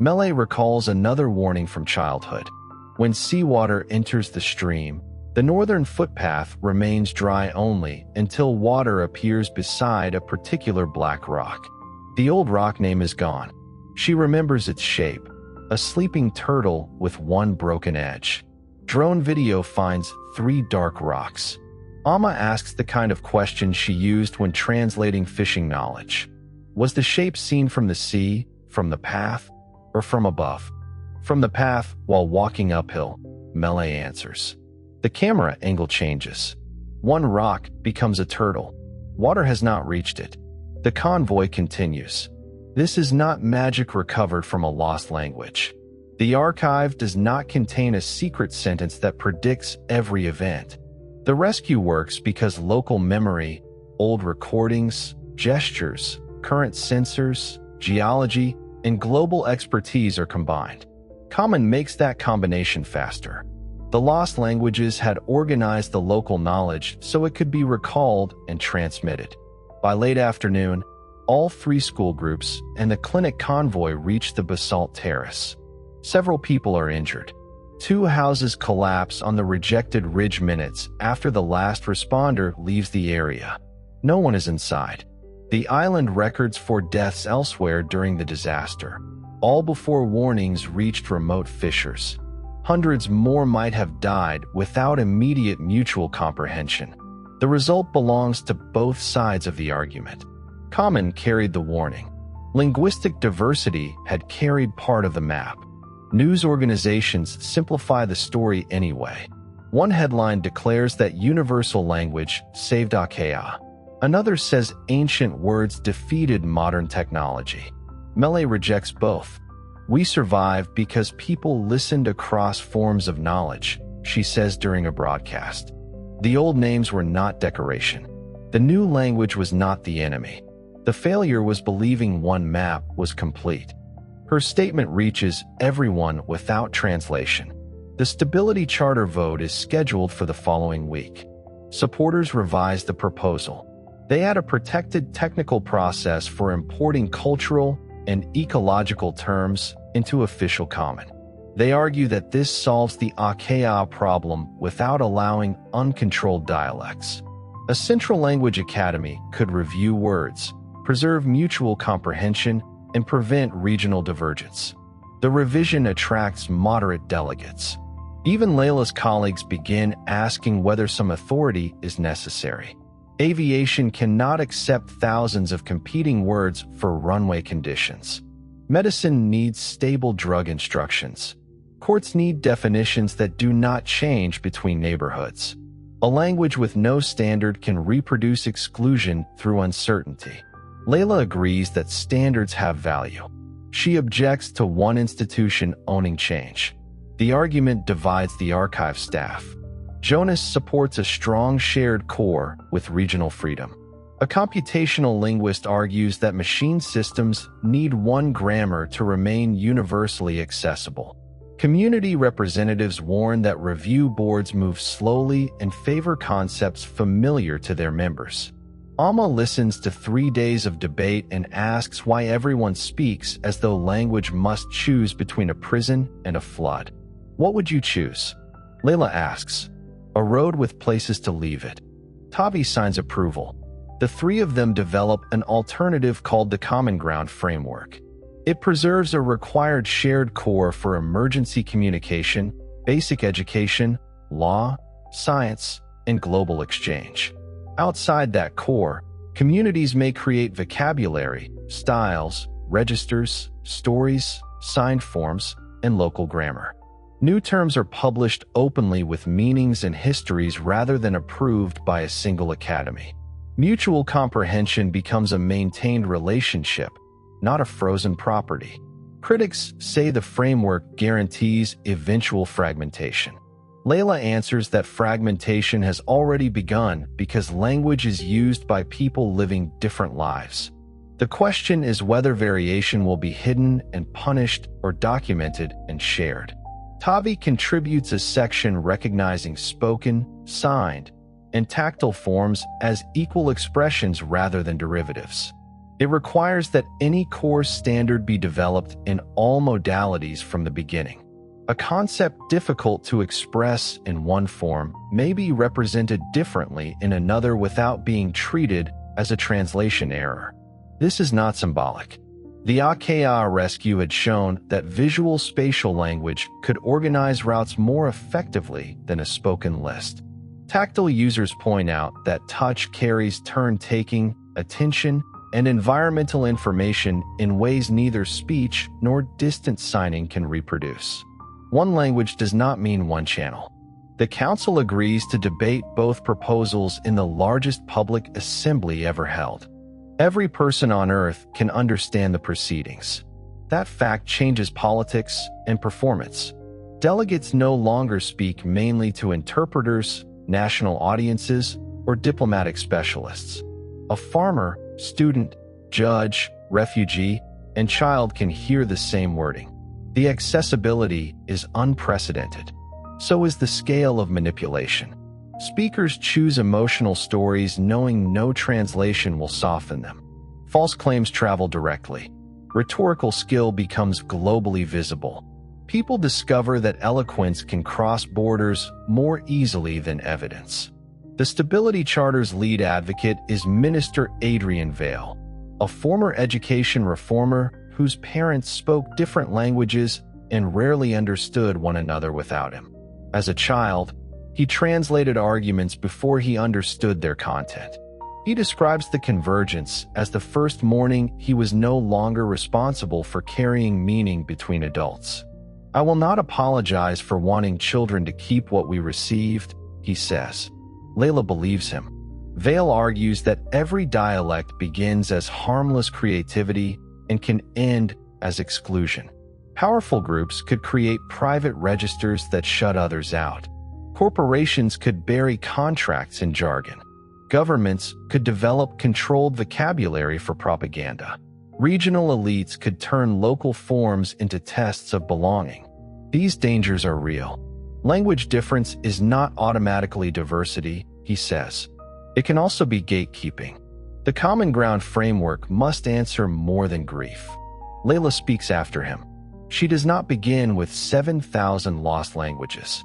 Melee recalls another warning from childhood. When seawater enters the stream, the northern footpath remains dry only until water appears beside a particular black rock. The old rock name is gone. She remembers its shape, a sleeping turtle with one broken edge. Drone video finds 3 dark rocks. Amma asks the kind of question she used when translating fishing knowledge. Was the shape seen from the sea, from the path, or from above? From the path while walking uphill, Melee answers. The camera angle changes. One rock becomes a turtle. Water has not reached it. The convoy continues. This is not magic recovered from a lost language. The archive does not contain a secret sentence that predicts every event. The rescue works because local memory, old recordings, gestures, current sensors, geology, and global expertise are combined. Common makes that combination faster. The lost languages had organized the local knowledge so it could be recalled and transmitted. By late afternoon, all 3 school groups and the clinic convoy reach the basalt terrace. Several people are injured. 2 houses collapse on the rejected ridge minutes after the last responder leaves the area. No one is inside. The island records 4 deaths elsewhere during the disaster, all before warnings reached remote fishers. Hundreds more might have died without immediate mutual comprehension. The result belongs to both sides of the argument. Common carried the warning. Linguistic diversity had carried part of the map. News organizations simplify the story anyway. One headline declares that universal language saved Achaea. Another says ancient words defeated modern technology. Melee rejects both. We survive because people listened across forms of knowledge, she says during a broadcast. The old names were not decoration. The new language was not the enemy. The failure was believing one map was complete. Her statement reaches everyone without translation. The Stability Charter vote is scheduled for the following week. Supporters revise the proposal. They add a protected technical process for importing cultural and ecological terms into official common. They argue that this solves the Achaea problem without allowing uncontrolled dialects. A central language academy could review words, preserve mutual comprehension, and prevent regional divergence. The revision attracts moderate delegates. Even Layla's colleagues begin asking whether some authority is necessary. Aviation cannot accept thousands of competing words for runway conditions. Medicine needs stable drug instructions. Courts need definitions that do not change between neighborhoods. A language with no standard can reproduce exclusion through uncertainty. Layla agrees that standards have value. She objects to one institution owning change. The argument divides the archive staff. Jonas supports a strong shared core with regional freedom. A computational linguist argues that machine systems need one grammar to remain universally accessible. Community representatives warn that review boards move slowly and favor concepts familiar to their members. Amma listens to 3 days of debate and asks why everyone speaks as though language must choose between a prison and a flood. What would you choose? Layla asks. A road with places to leave it. Tavi signs approval. The three of them develop an alternative called the Common Ground Framework. It preserves a required shared core for emergency communication, basic education, law, science, and global exchange. Outside that core, communities may create vocabulary, styles, registers, stories, signed forms, and local grammar. New terms are published openly with meanings and histories rather than approved by a single academy. Mutual comprehension becomes a maintained relationship, not a frozen property. Critics say the framework guarantees eventual fragmentation. Layla answers that fragmentation has already begun because language is used by people living different lives. The question is whether variation will be hidden and punished or documented and shared. Tavi contributes a section recognizing spoken, signed, and tactile forms as equal expressions rather than derivatives. It requires that any core standard be developed in all modalities from the beginning. A concept difficult to express in one form may be represented differently in another without being treated as a translation error. This is not symbolic. The Aka rescue had shown that visual spatial language could organize routes more effectively than a spoken list. Tactile users point out that touch carries turn-taking, attention, and environmental information in ways neither speech nor distance signing can reproduce. One language does not mean one channel. The Council agrees to debate both proposals in the largest public assembly ever held. Every person on Earth can understand the proceedings. That fact changes politics and performance. Delegates no longer speak mainly to interpreters, national audiences, or diplomatic specialists. A farmer, student, judge, refugee, and child can hear the same wording. The accessibility is unprecedented. So is the scale of manipulation. Speakers choose emotional stories knowing no translation will soften them. False claims travel directly. Rhetorical skill becomes globally visible. People discover that eloquence can cross borders more easily than evidence. The Stability Charter's lead advocate is Minister Adrian Vale, a former education reformer whose parents spoke different languages and rarely understood one another without him. As a child, he translated arguments before he understood their content. He describes the convergence as the first morning he was no longer responsible for carrying meaning between adults. I will not apologize for wanting children to keep what we received, he says. Layla believes him. Vale argues that every dialect begins as harmless creativity and can end as exclusion. Powerful groups could create private registers that shut others out. Corporations could bury contracts in jargon. Governments could develop controlled vocabulary for propaganda. Regional elites could turn local forms into tests of belonging. These dangers are real. Language difference is not automatically diversity, he says. It can also be gatekeeping. The Common Ground Framework must answer more than grief. Layla speaks after him. She does not begin with 7,000 lost languages.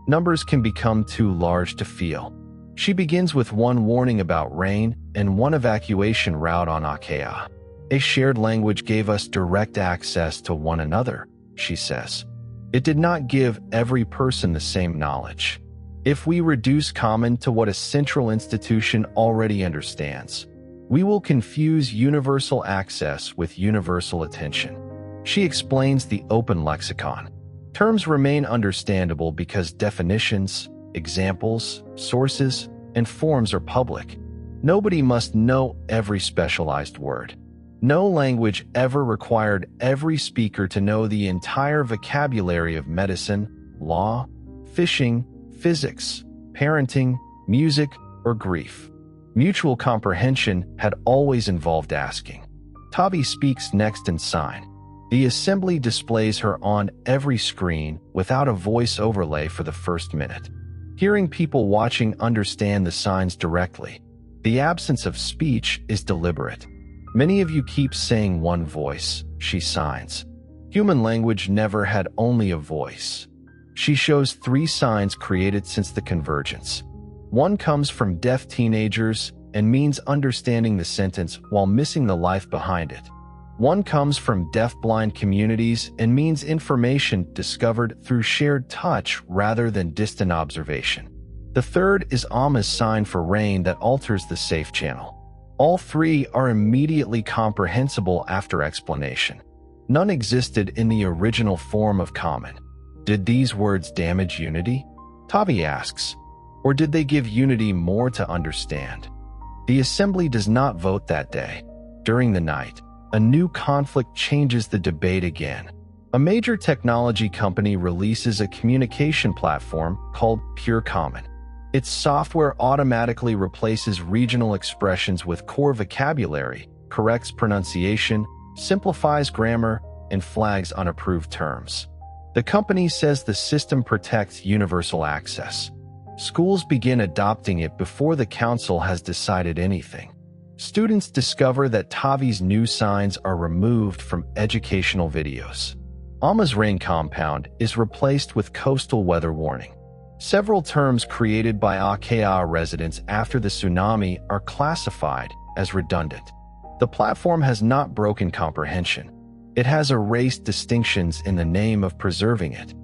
Numbers can become too large to feel. She begins with one warning about rain and one evacuation route on Aka. A shared language gave us direct access to one another, she says. It did not give every person the same knowledge. If we reduce common to what a central institution already understands, we will confuse universal access with universal attention. She explains the open lexicon. Terms remain understandable because definitions, examples, sources, and forms are public. Nobody must know every specialized word. No language ever required every speaker to know the entire vocabulary of medicine, law, fishing, physics, parenting, music, or grief. Mutual comprehension had always involved asking. Tavi speaks next in sign. The assembly displays her on every screen without a voice overlay for the first minute. Hearing people watching understand the signs directly. The absence of speech is deliberate. Many of you keep saying one voice, she signs. Human language never had only a voice. She shows 3 signs created since the convergence. One comes from deaf teenagers and means understanding the sentence while missing the life behind it. One comes from deaf-blind communities and means information discovered through shared touch rather than distant observation. The third is Amma's sign for rain that alters the safe channel. All 3 are immediately comprehensible after explanation. None existed in the original form of common. Did these words damage unity? Tavi asks. Or did they give unity more to understand? The assembly does not vote that day. During the night, a new conflict changes the debate again. A major technology company releases a communication platform called Pure Common. Its software automatically replaces regional expressions with core vocabulary, corrects pronunciation, simplifies grammar, and flags unapproved terms. The company says the system protects universal access. Schools begin adopting it before the council has decided anything. Students discover that Tavi's new signs are removed from educational videos. Amma's rain compound is replaced with coastal weather warning. Several terms created by Akea residents after the tsunami are classified as redundant. The platform has not broken comprehension. It has erased distinctions in the name of preserving it.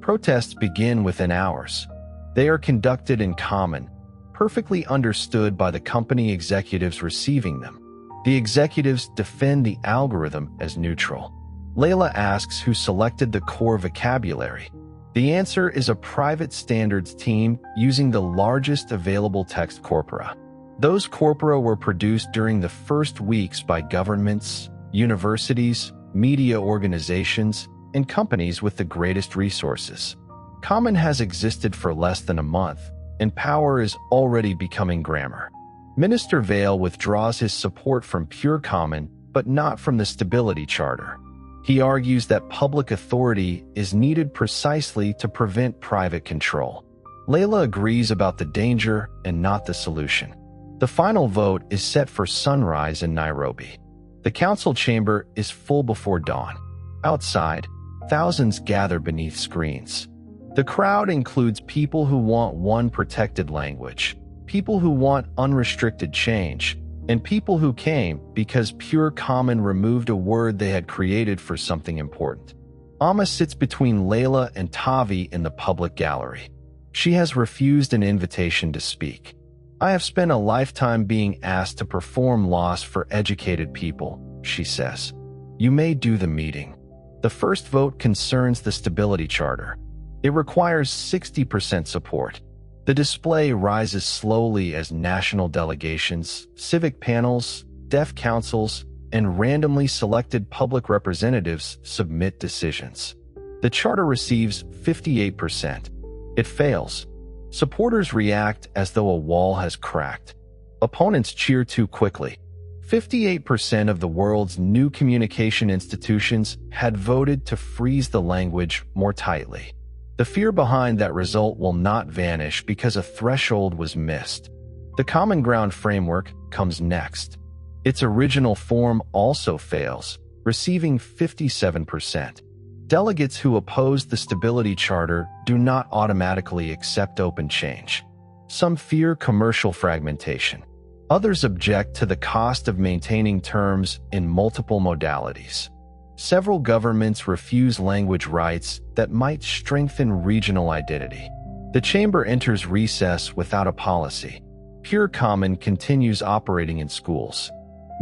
Protests begin within hours. They are conducted in common, perfectly understood by the company executives receiving them. The executives defend the algorithm as neutral. Layla asks who selected the core vocabulary. The answer is a private standards team using the largest available text corpora. Those corpora were produced during the first weeks by governments, universities, media organizations, and companies with the greatest resources. Common has existed for less than a month, and power is already becoming grammar. Minister Vale withdraws his support from Pure Common, but not from the Stability Charter. He argues that public authority is needed precisely to prevent private control. Layla agrees about the danger and not the solution. The final vote is set for sunrise in Nairobi. The council chamber is full before dawn. Outside, thousands gather beneath screens. The crowd includes people who want one protected language, people who want unrestricted change, and people who came because Pure Common removed a word they had created for something important. Amma sits between Layla and Tavi in the public gallery. She has refused an invitation to speak. I have spent a lifetime being asked to perform laws for educated people, she says. You may do the meeting. The first vote concerns the Stability Charter. It requires 60% support. The display rises slowly as national delegations, civic panels, deaf councils, and randomly selected public representatives submit decisions. The charter receives 58%. It fails. Supporters react as though a wall has cracked. Opponents cheer too quickly. 58% of the world's new communication institutions had voted to freeze the language more tightly. The fear behind that result will not vanish because a threshold was missed. The Common Ground framework comes next. Its original form also fails, receiving 57%. Delegates who oppose the Stability Charter do not automatically accept open change. Some fear commercial fragmentation. Others object to the cost of maintaining terms in multiple modalities. Several governments refuse language rights that might strengthen regional identity. The chamber enters recess without a policy. Pure Common continues operating in schools.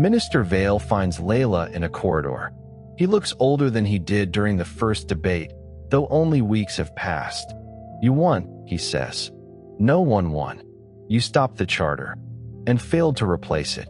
Minister Vale finds Layla in a corridor. He looks older than he did during the first debate, though only weeks have passed. You won, he says. No one won. You stopped the charter and failed to replace it.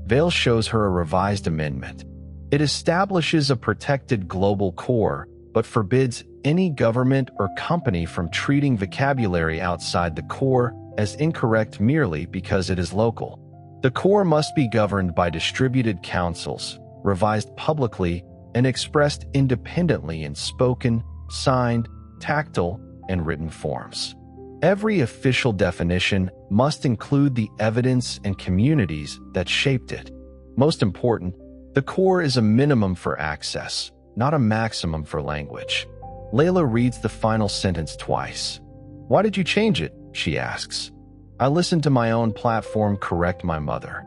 Vale shows her a revised amendment. It establishes a protected global core, but forbids any government or company from treating vocabulary outside the core as incorrect merely because it is local. The core must be governed by distributed councils, revised publicly, and expressed independently in spoken, signed, tactile, and written forms. Every official definition must include the evidence and communities that shaped it. Most important, the core is a minimum for access, not a maximum for language. Layla reads the final sentence twice. "Why did you change it?" she asks. "I listened to my own platform correct my mother."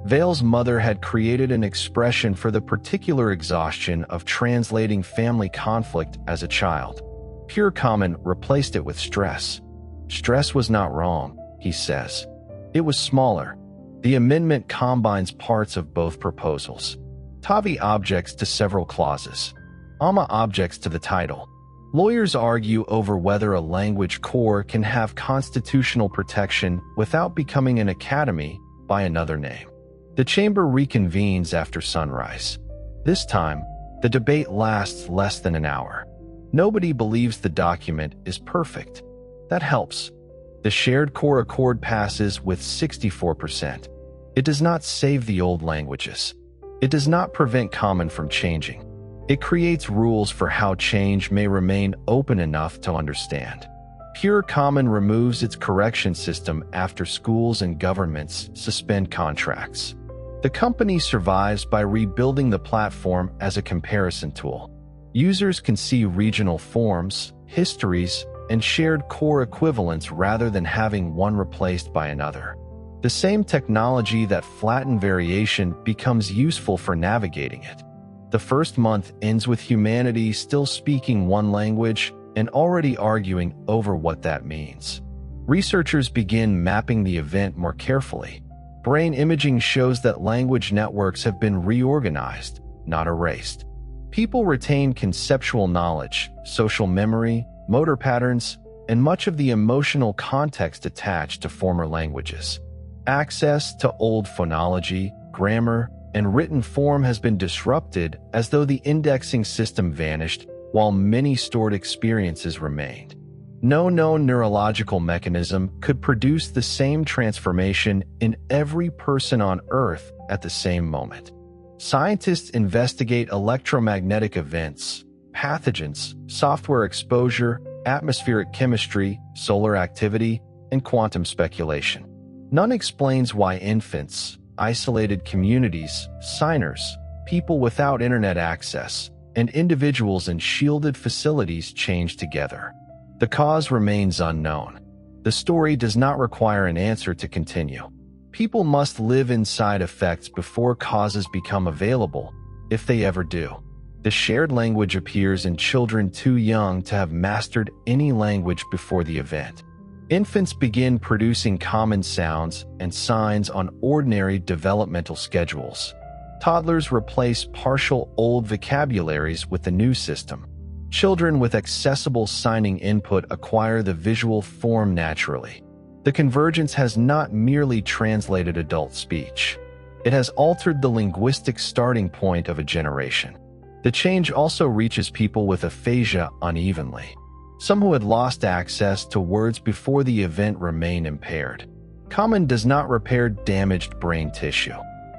Vale's mother had created an expression for the particular exhaustion of translating family conflict as a child. Pure Common replaced it with stress. "Stress was not wrong," he says. "It was smaller." The amendment combines parts of both proposals. Tavi objects to several clauses. Amma objects to the title. Lawyers argue over whether a language core can have constitutional protection without becoming an academy by another name. The chamber reconvenes after sunrise. This time, the debate lasts less than an hour. Nobody believes the document is perfect. That helps. The shared core accord passes with 64%. It does not save the old languages. It does not prevent Common from changing. It creates rules for how change may remain open enough to understand. Pure Common removes its correction system after schools and governments suspend contracts. The company survives by rebuilding the platform as a comparison tool. Users can see regional forms, histories, and shared core equivalents rather than having one replaced by another. The same technology that flattened variation becomes useful for navigating it. The first month ends with humanity still speaking one language and already arguing over what that means. Researchers begin mapping the event more carefully. Brain imaging shows that language networks have been reorganized, not erased. People retain conceptual knowledge, social memory, motor patterns, and much of the emotional context attached to former languages. Access to old phonology, grammar, and written form has been disrupted as though the indexing system vanished while many stored experiences remained. No known neurological mechanism could produce the same transformation in every person on Earth at the same moment. Scientists investigate electromagnetic events, pathogens, software exposure, atmospheric chemistry, solar activity, and quantum speculation. None explains why infants, isolated communities, signers, people without internet access, and individuals in shielded facilities change together. The cause remains unknown. The story does not require an answer to continue. People must live inside effects before causes become available, if they ever do. The shared language appears in children too young to have mastered any language before the event. Infants begin producing common sounds and signs on ordinary developmental schedules. Toddlers replace partial old vocabularies with the new system. Children with accessible signing input acquire the visual form naturally. The convergence has not merely translated adult speech. It has altered the linguistic starting point of a generation. The change also reaches people with aphasia unevenly. Some who had lost access to words before the event remain impaired. Common does not repair damaged brain tissue.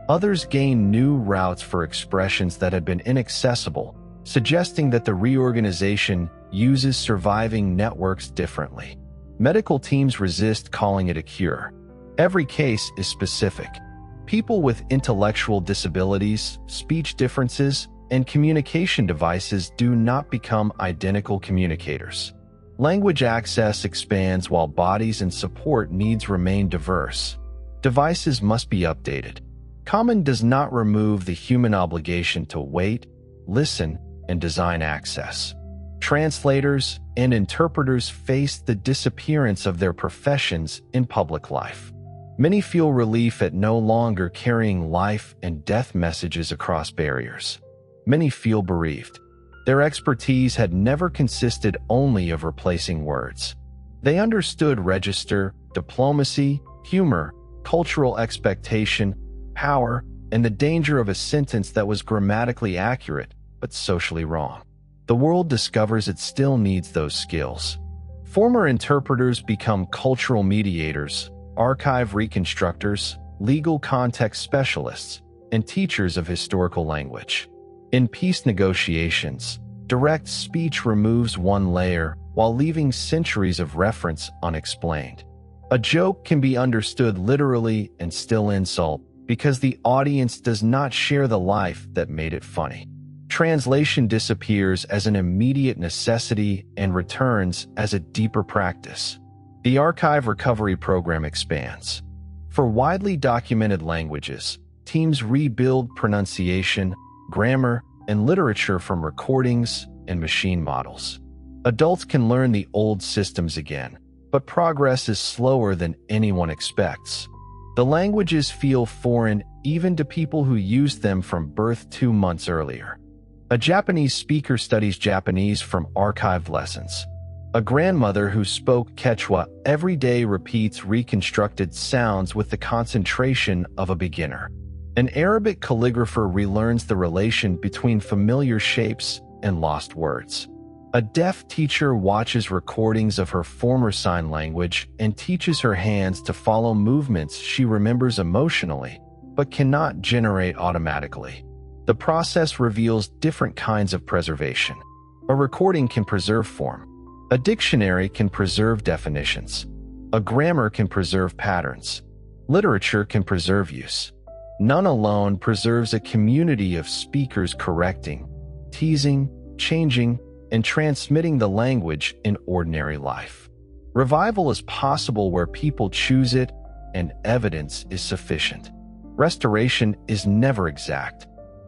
Others gain new routes for expressions that had been inaccessible, suggesting that the reorganization uses surviving networks differently. Medical teams resist calling it a cure. Every case is specific. People with intellectual disabilities, speech differences, and communication devices do not become identical communicators. Language access expands while bodies and support needs remain diverse. Devices must be updated. Common does not remove the human obligation to wait, listen, and design access. Translators and interpreters face the disappearance of their professions in public life. Many feel relief at no longer carrying life and death messages across barriers. Many feel bereaved. Their expertise had never consisted only of replacing words. They understood register, diplomacy, humor, cultural expectation, power, and the danger of a sentence that was grammatically accurate but socially wrong. The world discovers it still needs those skills. Former interpreters become cultural mediators, archive reconstructors, legal context specialists, and teachers of historical language. In peace negotiations, direct speech removes one layer while leaving centuries of reference unexplained. A joke can be understood literally and still insult because the audience does not share the life that made it funny. Translation disappears as an immediate necessity and returns as a deeper practice. The archive recovery program expands. For widely documented languages, teams rebuild pronunciation, grammar, and literature from recordings and machine models. Adults can learn the old systems again, but progress is slower than anyone expects. The languages feel foreign even to people who used them from birth 2 months earlier. A Japanese speaker studies Japanese from archived lessons. A grandmother who spoke Quechua every day repeats reconstructed sounds with the concentration of a beginner. An Arabic calligrapher relearns the relation between familiar shapes and lost words. A deaf teacher watches recordings of her former sign language and teaches her hands to follow movements she remembers emotionally, but cannot generate automatically. The process reveals different kinds of preservation. A recording can preserve form. A dictionary can preserve definitions. A grammar can preserve patterns. Literature can preserve use. None alone preserves a community of speakers correcting, teasing, changing, and transmitting the language in ordinary life. Revival is possible where people choose it and evidence is sufficient. Restoration is never exact.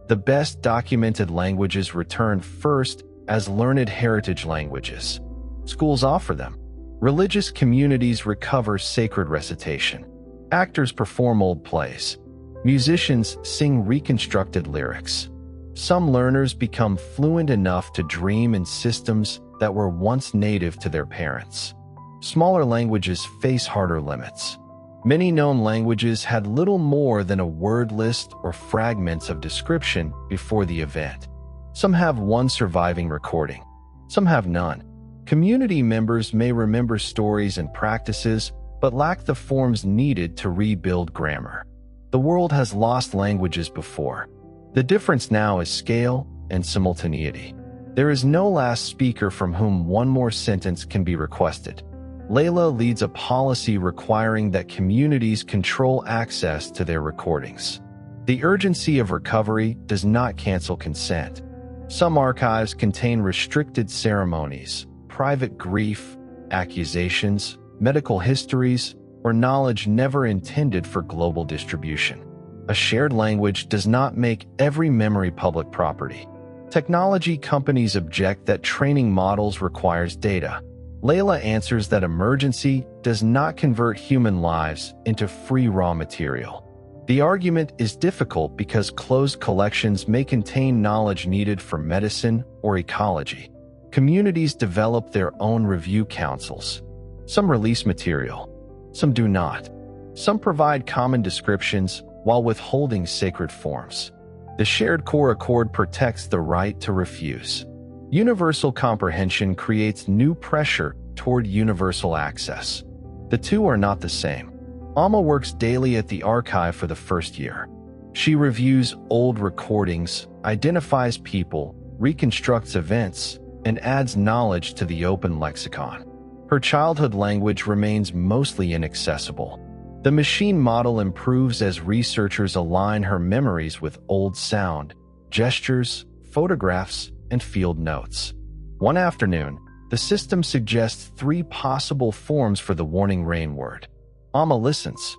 The best documented languages return first as learned heritage languages. Schools offer them. Religious communities recover sacred recitation. Actors perform old plays. Musicians sing reconstructed lyrics. Some learners become fluent enough to dream in systems that were once native to their parents. Smaller languages face harder limits. Many known languages had little more than a word list or fragments of description before the event. Some have one surviving recording. Some have none. Community members may remember stories and practices, but lack the forms needed to rebuild grammar. The world has lost languages before. The difference now is scale and simultaneity. There is no last speaker from whom one more sentence can be requested. Layla leads a policy requiring that communities control access to their recordings. The urgency of recovery does not cancel consent. Some archives contain restricted ceremonies, private grief, accusations, medical histories, or knowledge never intended for global distribution. A shared language does not make every memory public property. Technology companies object that training models requires data. Layla answers that emergency does not convert human lives into free raw material. The argument is difficult because closed collections may contain knowledge needed for medicine or ecology. Communities develop their own review councils. Some release material. Some do not. Some provide common descriptions while withholding sacred forms. The shared core accord protects the right to refuse. Universal comprehension creates new pressure toward universal access. The two are not the same. Alma works daily at the archive for the first year. She reviews old recordings, identifies people, reconstructs events, and adds knowledge to the open lexicon. Her childhood language remains mostly inaccessible. The machine model improves as researchers align her memories with old sound, gestures, photographs, and field notes. One afternoon, the system suggests 3 possible forms for the warning rain word. Alma listens.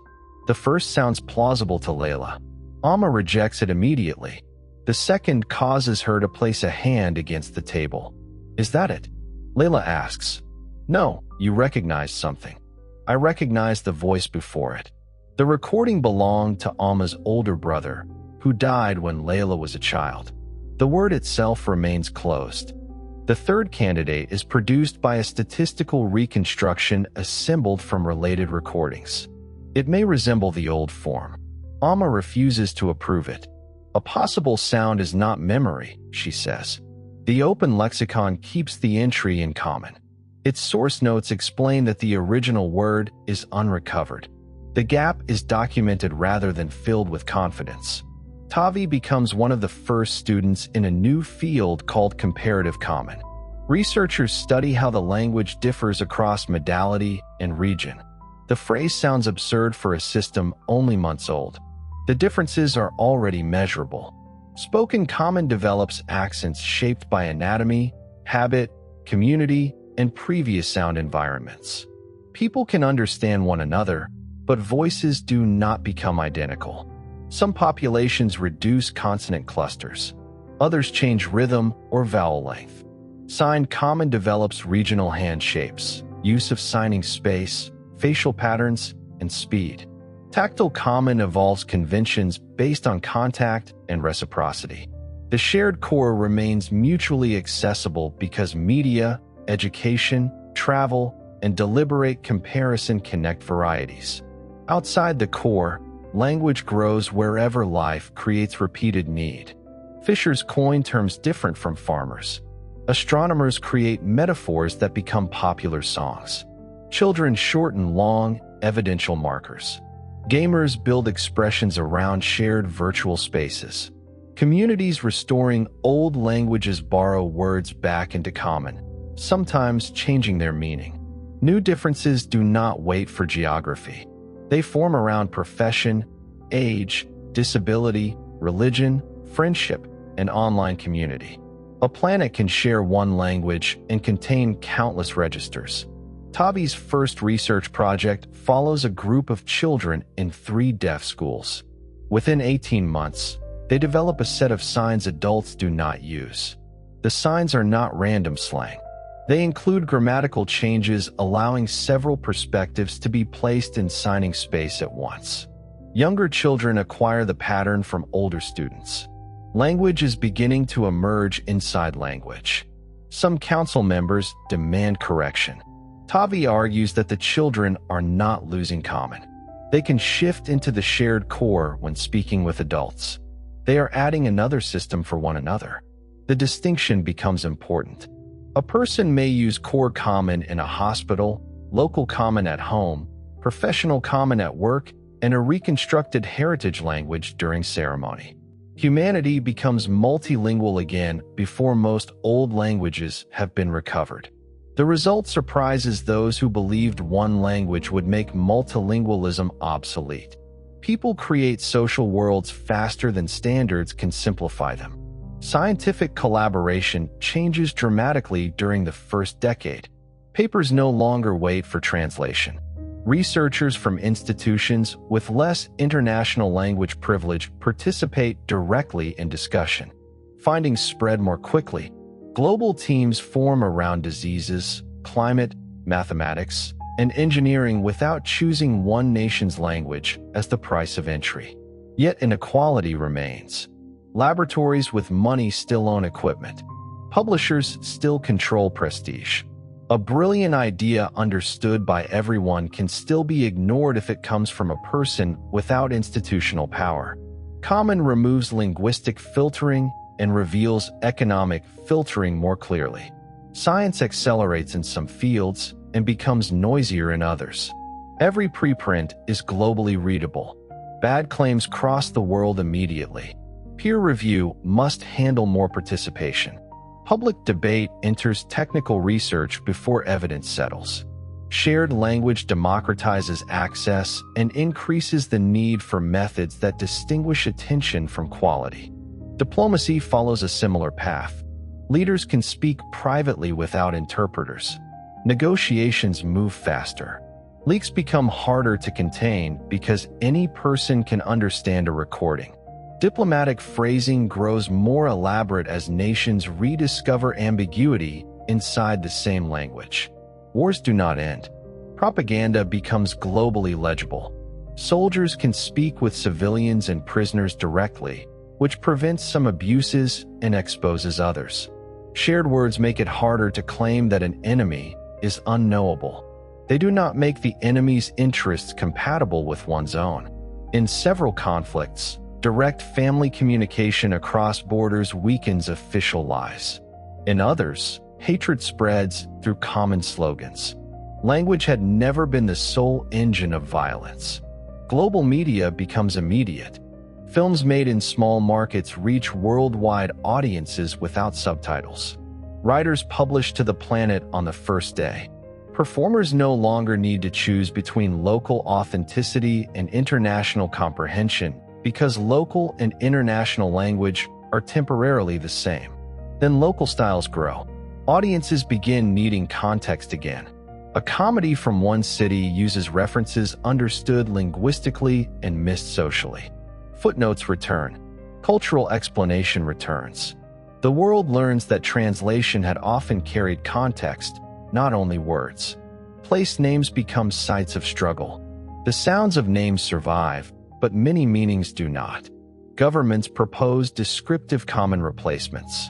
The first sounds plausible to Layla. Alma rejects it immediately. The second causes her to place a hand against the table. Is that it? Layla asks. No, you recognize something. I recognize the voice before it. The recording belonged to Alma's older brother, who died when Layla was a child. The word itself remains closed. The third candidate is produced by a statistical reconstruction assembled from related recordings. It may resemble the old form. Alma refuses to approve it. A possible sound is not memory, she says. The open lexicon keeps the entry in common. Its source notes explain that the original word is unrecovered. The gap is documented rather than filled with confidence. Tavi becomes one of the first students in a new field called comparative common. Researchers study how the language differs across modality and region. The phrase sounds absurd for a system only months old. The differences are already measurable. Spoken common develops accents shaped by anatomy, habit, community, and previous sound environments. People can understand one another, but voices do not become identical. Some populations reduce consonant clusters. Others change rhythm or vowel length. Sign common develops regional hand shapes, use of signing space, facial patterns, and speed. Tactile common evolves conventions based on contact and reciprocity. The shared core remains mutually accessible because media, education, travel, and deliberate comparison connect varieties. Outside the core, language grows wherever life creates repeated need. Fishers coin terms different from farmers. Astronomers create metaphors that become popular songs. Children shorten long, evidential markers. Gamers build expressions around shared virtual spaces. Communities restoring old languages borrow words back into common, sometimes changing their meaning. New differences do not wait for geography. They form around profession, age, disability, religion, friendship, and online community. A planet can share one language and contain countless registers. Tavi's first research project follows a group of children in 3 deaf schools. Within 18 months, they develop a set of signs adults do not use. The signs are not random slang. They include grammatical changes allowing several perspectives to be placed in signing space at once. Younger children acquire the pattern from older students. Language is beginning to emerge inside language. Some council members demand correction. Tavi argues that the children are not losing common. They can shift into the shared core when speaking with adults. They are adding another system for one another. The distinction becomes important. A person may use core common in a hospital, local common at home, professional common at work, and a reconstructed heritage language during ceremony. Humanity becomes multilingual again before most old languages have been recovered. The result surprises those who believed one language would make multilingualism obsolete. People create social worlds faster than standards can simplify them. Scientific collaboration changes dramatically during the first decade. Papers no longer wait for translation. Researchers from institutions with less international language privilege participate directly in discussion. Findings spread more quickly. Global teams form around diseases, climate, mathematics, and engineering without choosing one nation's language as the price of entry. Yet inequality remains. Laboratories with money still own equipment. Publishers still control prestige. A brilliant idea understood by everyone can still be ignored if it comes from a person without institutional power. Common removes linguistic filtering and reveals economic filtering more clearly. Science accelerates in some fields and becomes noisier in others. Every preprint is globally readable. Bad claims cross the world immediately. Peer review must handle more participation. Public debate enters technical research before evidence settles. Shared language democratizes access and increases the need for methods that distinguish attention from quality. Diplomacy follows a similar path. Leaders can speak privately without interpreters. Negotiations move faster. Leaks become harder to contain because any person can understand a recording. Diplomatic phrasing grows more elaborate as nations rediscover ambiguity inside the same language. Wars do not end. Propaganda becomes globally legible. Soldiers can speak with civilians and prisoners directly, which prevents some abuses and exposes others. Shared words make it harder to claim that an enemy is unknowable. They do not make the enemy's interests compatible with one's own. In several conflicts, direct family communication across borders weakens official lies. In others, hatred spreads through common slogans. Language had never been the sole engine of violence. Global media becomes immediate. Films made in small markets reach worldwide audiences without subtitles. Writers publish to the planet on the first day. Performers no longer need to choose between local authenticity and international comprehension, because local and international language are temporarily the same. Then local styles grow. Audiences begin needing context again. A comedy from one city uses references understood linguistically and missed socially. Footnotes return. Cultural explanation returns. The world learns that translation had often carried context, not only words. Place names become sites of struggle. The sounds of names survive, but many meanings do not. Governments propose descriptive common replacements.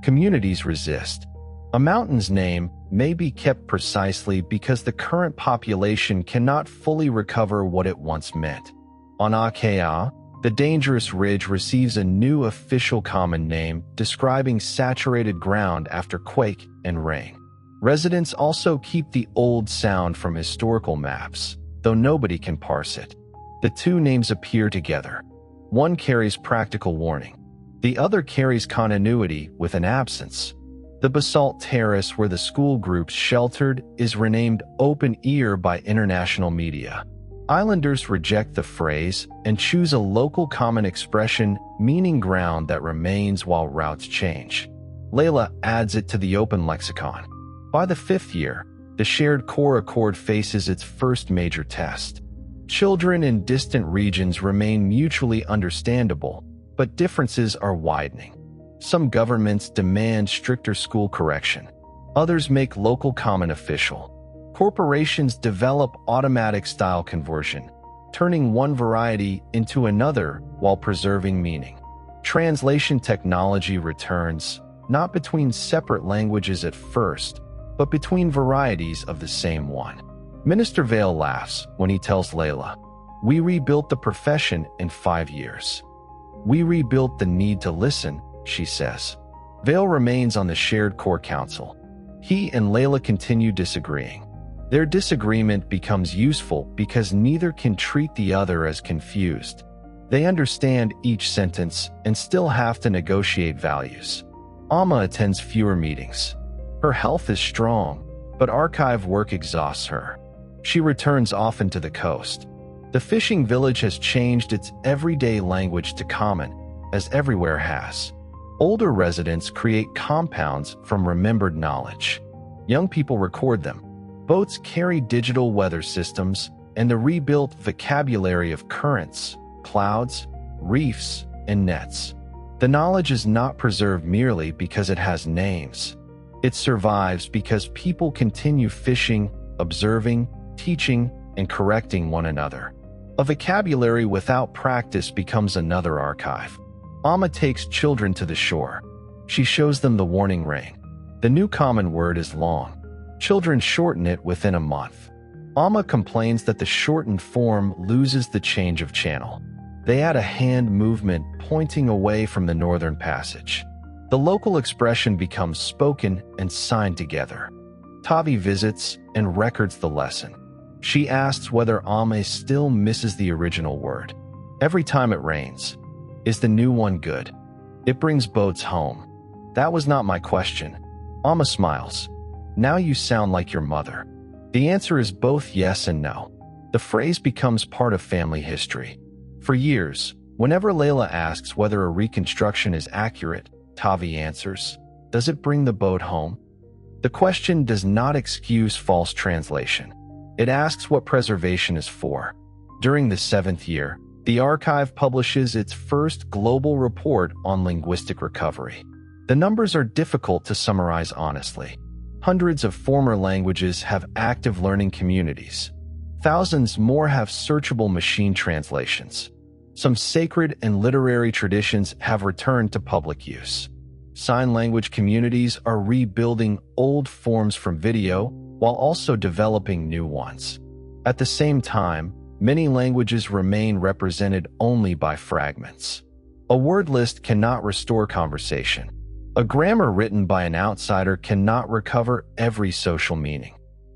Communities resist. A mountain's name may be kept precisely because the current population cannot fully recover what it once meant. On Akea, the dangerous ridge receives a new official common name describing saturated ground after quake and rain. Residents also keep the old sound from historical maps, though nobody can parse it. The two names appear together. One carries practical warning. The other carries continuity with an absence. The basalt terrace where the school groups sheltered is renamed Open Ear by international media. Islanders reject the phrase and choose a local common expression meaning ground that remains while routes change. Layla adds it to the open lexicon. By the 5th year, the shared core accord faces its first major test. Children in distant regions remain mutually understandable, but differences are widening. Some governments demand stricter school correction. Others make local common official. Corporations develop automatic style conversion, turning one variety into another while preserving meaning. Translation technology returns, not between separate languages at first, but between varieties of the same one. Minister Vale laughs when he tells Layla, "We rebuilt the profession in 5 years. We rebuilt the need to listen," she says. Vale remains on the shared core council. He and Layla continue disagreeing. Their disagreement becomes useful because neither can treat the other as confused. They understand each sentence and still have to negotiate values. Amma attends fewer meetings. Her health is strong, but archive work exhausts her. She returns often to the coast. The fishing village has changed its everyday language to common, as everywhere has. Older residents create compounds from remembered knowledge. Young people record them. Boats carry digital weather systems and the rebuilt vocabulary of currents, clouds, reefs, and nets. The knowledge is not preserved merely because it has names. It survives because people continue fishing, observing, teaching, and correcting one another. A vocabulary without practice becomes another archive. Amma takes children to the shore. She shows them the warning rain. The new common word is long. Children shorten it within a month. Amma complains that the shortened form loses the change of channel. They add a hand movement pointing away from the northern passage. The local expression becomes spoken and signed together. Tavi visits and records the lesson. She asks whether Amma still misses the original word. Every time it rains, is the new one good? It brings boats home. That was not my question. Amma smiles. Now you sound like your mother. The answer is both yes and no. The phrase becomes part of family history. For years, whenever Layla asks whether a reconstruction is accurate, Tavi answers, "Does it bring the boat home?" The question does not excuse false translation. It asks what preservation is for. During the 7th year, the archive publishes its first global report on linguistic recovery. The numbers are difficult to summarize honestly. Hundreds of former languages have active learning communities. Thousands more have searchable machine translations. Some sacred and literary traditions have returned to public use. Sign language communities are rebuilding old forms from video while also developing new ones. At the same time, many languages remain represented only by fragments. A word list cannot restore conversation. A grammar written by an outsider cannot recover every social meaning.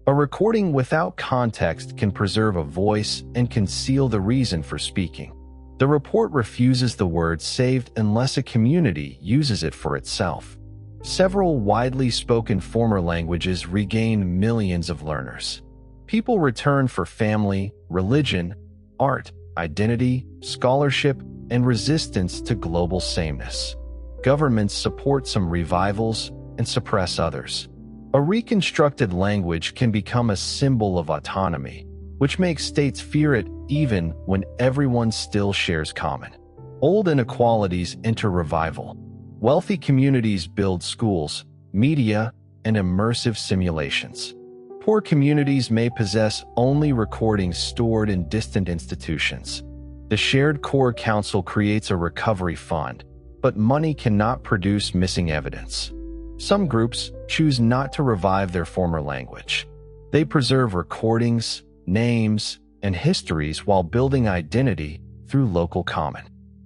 A recording without context can preserve a voice and conceal the reason for speaking. The report refuses the word saved unless a community uses it for itself. Several widely spoken former languages regain millions of learners. People return for family, religion, art, identity, scholarship, and resistance to global sameness. Governments support some revivals and suppress others. A reconstructed language can become a symbol of autonomy, which makes states fear it even when everyone still shares common. Old inequalities enter revival. Wealthy communities build schools, media, and immersive simulations. Poor communities may possess only recordings stored in distant institutions. The Shared Core Council creates a recovery fund, but money cannot produce missing evidence. Some groups choose not to revive their former language. They preserve recordings, names, and histories while building identity through local common.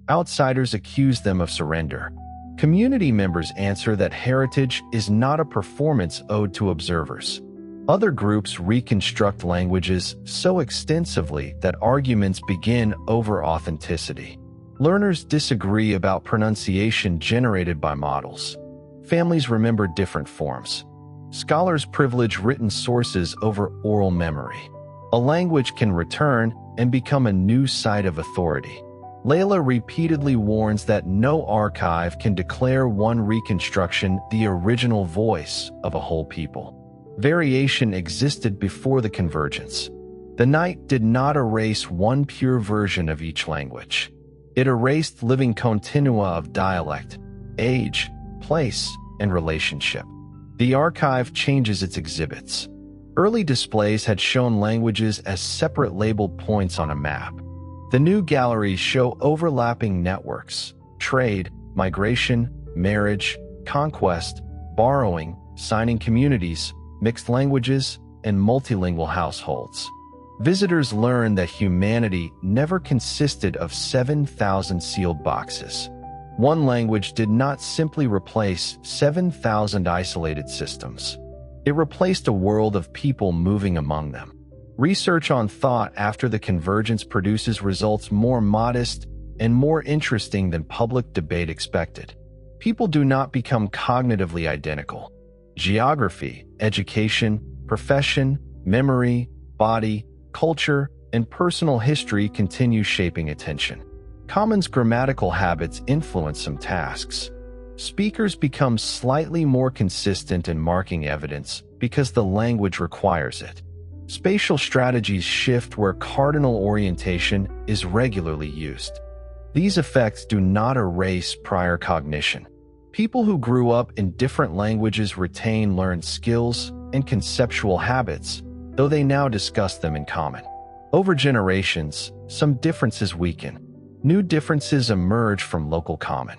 Outsiders accuse them of surrender. Community members answer that heritage is not a performance owed to observers. Other groups reconstruct languages so extensively that arguments begin over authenticity. Learners disagree about pronunciation generated by models. Families remember different forms. Scholars privilege written sources over oral memory. A language can return and become a new site of authority. Layla repeatedly warns that no archive can declare one reconstruction the original voice of a whole people. Variation existed before the convergence. The night did not erase one pure version of each language. It erased living continua of dialect, age, place, and relationship. The archive changes its exhibits. Early displays had shown languages as separate labeled points on a map. The new galleries show overlapping networks, trade, migration, marriage, conquest, borrowing, signing communities, mixed languages, and multilingual households. Visitors learn that humanity never consisted of 7,000 sealed boxes. One language did not simply replace 7,000 isolated systems. It replaced a world of people moving among them. Research on thought after the convergence produces results more modest and more interesting than public debate expected. People do not become cognitively identical. Geography, education, profession, memory, body, culture, and personal history continue shaping attention. Common's grammatical habits influence some tasks. Speakers become slightly more consistent in marking evidence because the language requires it. Spatial strategies shift where cardinal orientation is regularly used. These effects do not erase prior cognition. People who grew up in different languages retain learned skills and conceptual habits, though they now discuss them in common. Over generations, some differences weaken. New differences emerge from local common.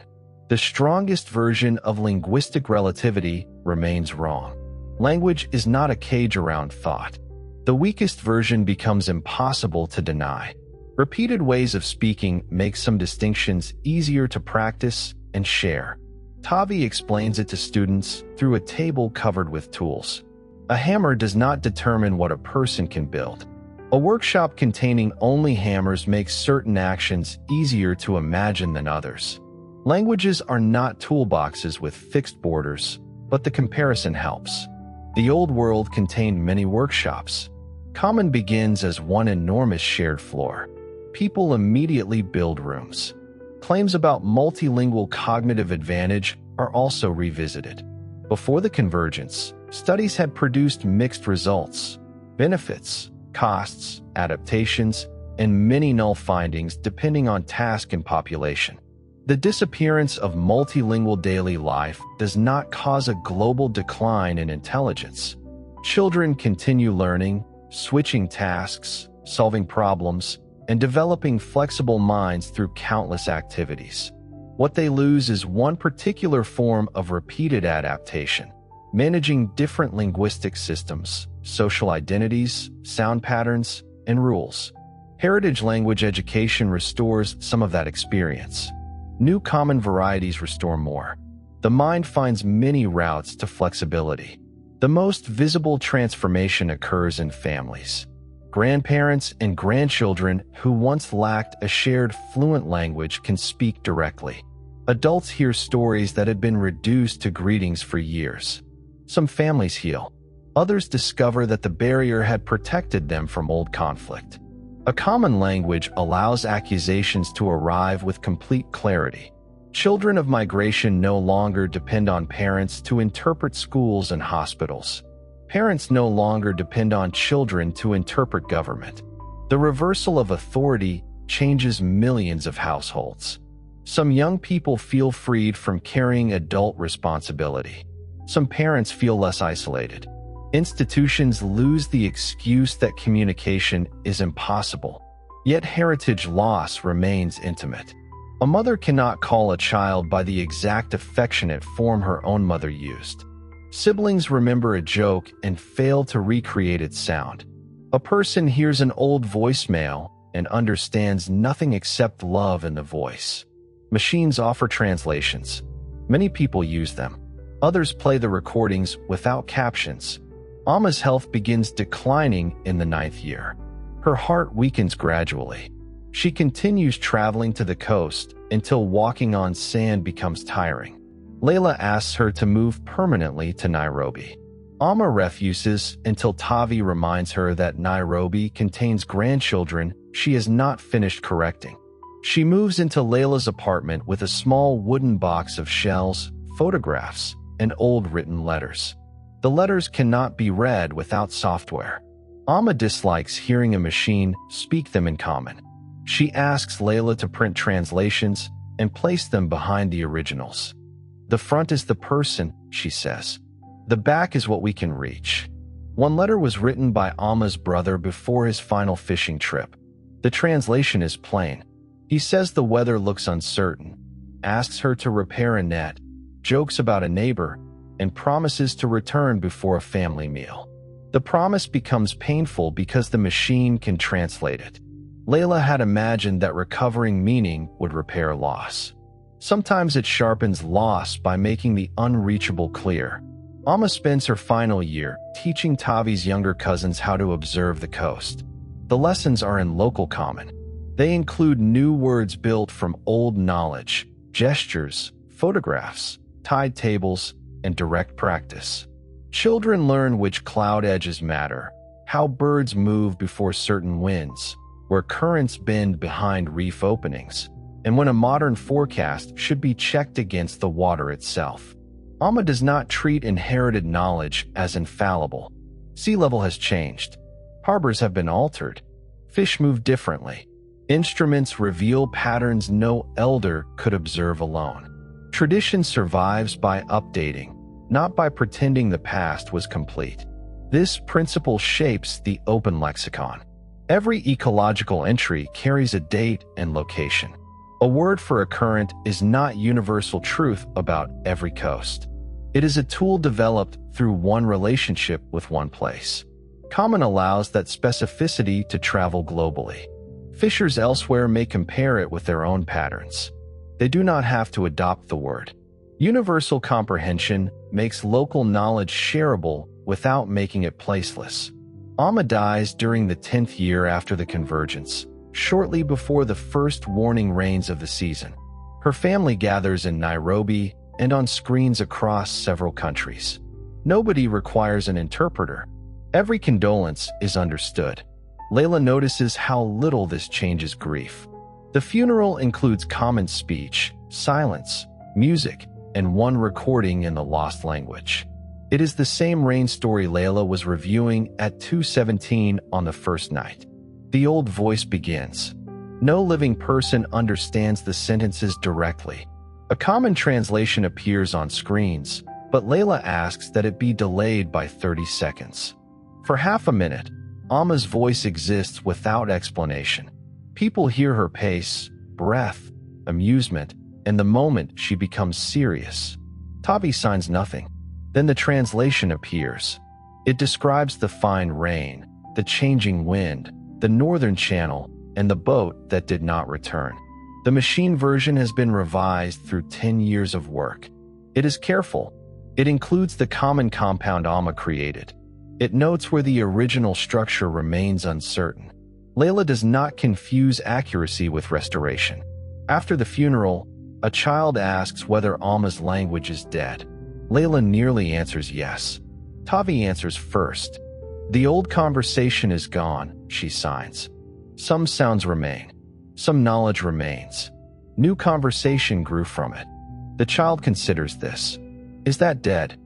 The strongest version of linguistic relativity remains wrong. Language is not a cage around thought. The weakest version becomes impossible to deny. Repeated ways of speaking make some distinctions easier to practice and share. Tavi explains it to students through a table covered with tools. A hammer does not determine what a person can build. A workshop containing only hammers makes certain actions easier to imagine than others. Languages are not toolboxes with fixed borders, but the comparison helps. The old world contained many workshops. Common begins as one enormous shared floor. People immediately build rooms. Claims about multilingual cognitive advantage are also revisited. Before the convergence, studies had produced mixed results. Benefits, costs, adaptations, and many null findings depending on task and population. The disappearance of multilingual daily life does not cause a global decline in intelligence. Children continue learning, switching tasks, solving problems, and developing flexible minds through countless activities. What they lose is one particular form of repeated adaptation, managing different linguistic systems, social identities, sound patterns, and rules. Heritage language education restores some of that experience. New common varieties restore more. The mind finds many routes to flexibility. The most visible transformation occurs in families. Grandparents and grandchildren who once lacked a shared fluent language can speak directly. Adults hear stories that had been reduced to greetings for years. Some families heal. Others discover that the barrier had protected them from old conflict. A common language allows accusations to arrive with complete clarity. Children of migration no longer depend on parents to interpret schools and hospitals. Parents no longer depend on children to interpret government. The reversal of authority changes millions of households. Some young people feel freed from carrying adult responsibility. Some parents feel less isolated. Institutions lose the excuse that communication is impossible. Yet heritage loss remains intimate. A mother cannot call a child by the exact affectionate form her own mother used. Siblings remember a joke and fail to recreate its sound. A person hears an old voicemail and understands nothing except love in the voice. Machines offer translations. Many people use them. Others play the recordings without captions. Amma's health begins declining in the 9th year. Her heart weakens gradually. She continues traveling to the coast until walking on sand becomes tiring. Layla asks her to move permanently to Nairobi. Amma refuses until Tavi reminds her that Nairobi contains grandchildren she has not finished correcting. She moves into Layla's apartment with a small wooden box of shells, photographs, and old written letters. The letters cannot be read without software. Amma dislikes hearing a machine speak them in common. She asks Layla to print translations and place them behind the originals. The front is the person, she says. The back is what we can reach. One letter was written by Amma's brother before his final fishing trip. The translation is plain. He says the weather looks uncertain, asks her to repair a net, jokes about a neighbor, and promises to return before a family meal. The promise becomes painful because the machine can translate it. Layla had imagined that recovering meaning would repair loss. Sometimes it sharpens loss by making the unreachable clear. Amma spends her final year teaching Tavi's younger cousins how to observe the coast. The lessons are in local common. They include new words built from old knowledge, gestures, photographs, tide tables, and direct practice. Children learn which cloud edges matter, how birds move before certain winds, where currents bend behind reef openings, and when a modern forecast should be checked against the water itself. Amma does not treat inherited knowledge as infallible. Sea level has changed. Harbors have been altered. Fish move differently. Instruments reveal patterns no elder could observe alone. Tradition survives by updating, not by pretending the past was complete. This principle shapes the open lexicon. Every ecological entry carries a date and location. A word for a current is not universal truth about every coast. It is a tool developed through one relationship with one place. Common allows that specificity to travel globally. Fishers elsewhere may compare it with their own patterns. They do not have to adopt the word. Universal comprehension makes local knowledge shareable without making it placeless. Amma dies during the 10th year after the convergence, shortly before the first warning rains of the season. Her family gathers in Nairobi and on screens across several countries. Nobody requires an interpreter. Every condolence is understood. Layla notices how little this changes grief. The funeral includes common speech, silence, music, and one recording in the lost language. It is the same rain story Layla was reviewing at 2:17 on the first night. The old voice begins. No living person understands the sentences directly. A common translation appears on screens, but Layla asks that it be delayed by 30 seconds. For half a minute, Amma's voice exists without explanation. People hear her pace, breath, amusement, and the moment she becomes serious. Tavi signs nothing. Then the translation appears. It describes the fine rain, the changing wind, the northern channel, and the boat that did not return. The machine version has been revised through 10 years of work. It is careful. It includes the common compound Amma created. It notes where the original structure remains uncertain. Layla does not confuse accuracy with restoration. After the funeral, a child asks whether Amma's language is dead. Layla nearly answers yes. Tavi answers first. The old conversation is gone, she signs. Some sounds remain. Some knowledge remains. New conversation grew from it. The child considers this. Is that dead?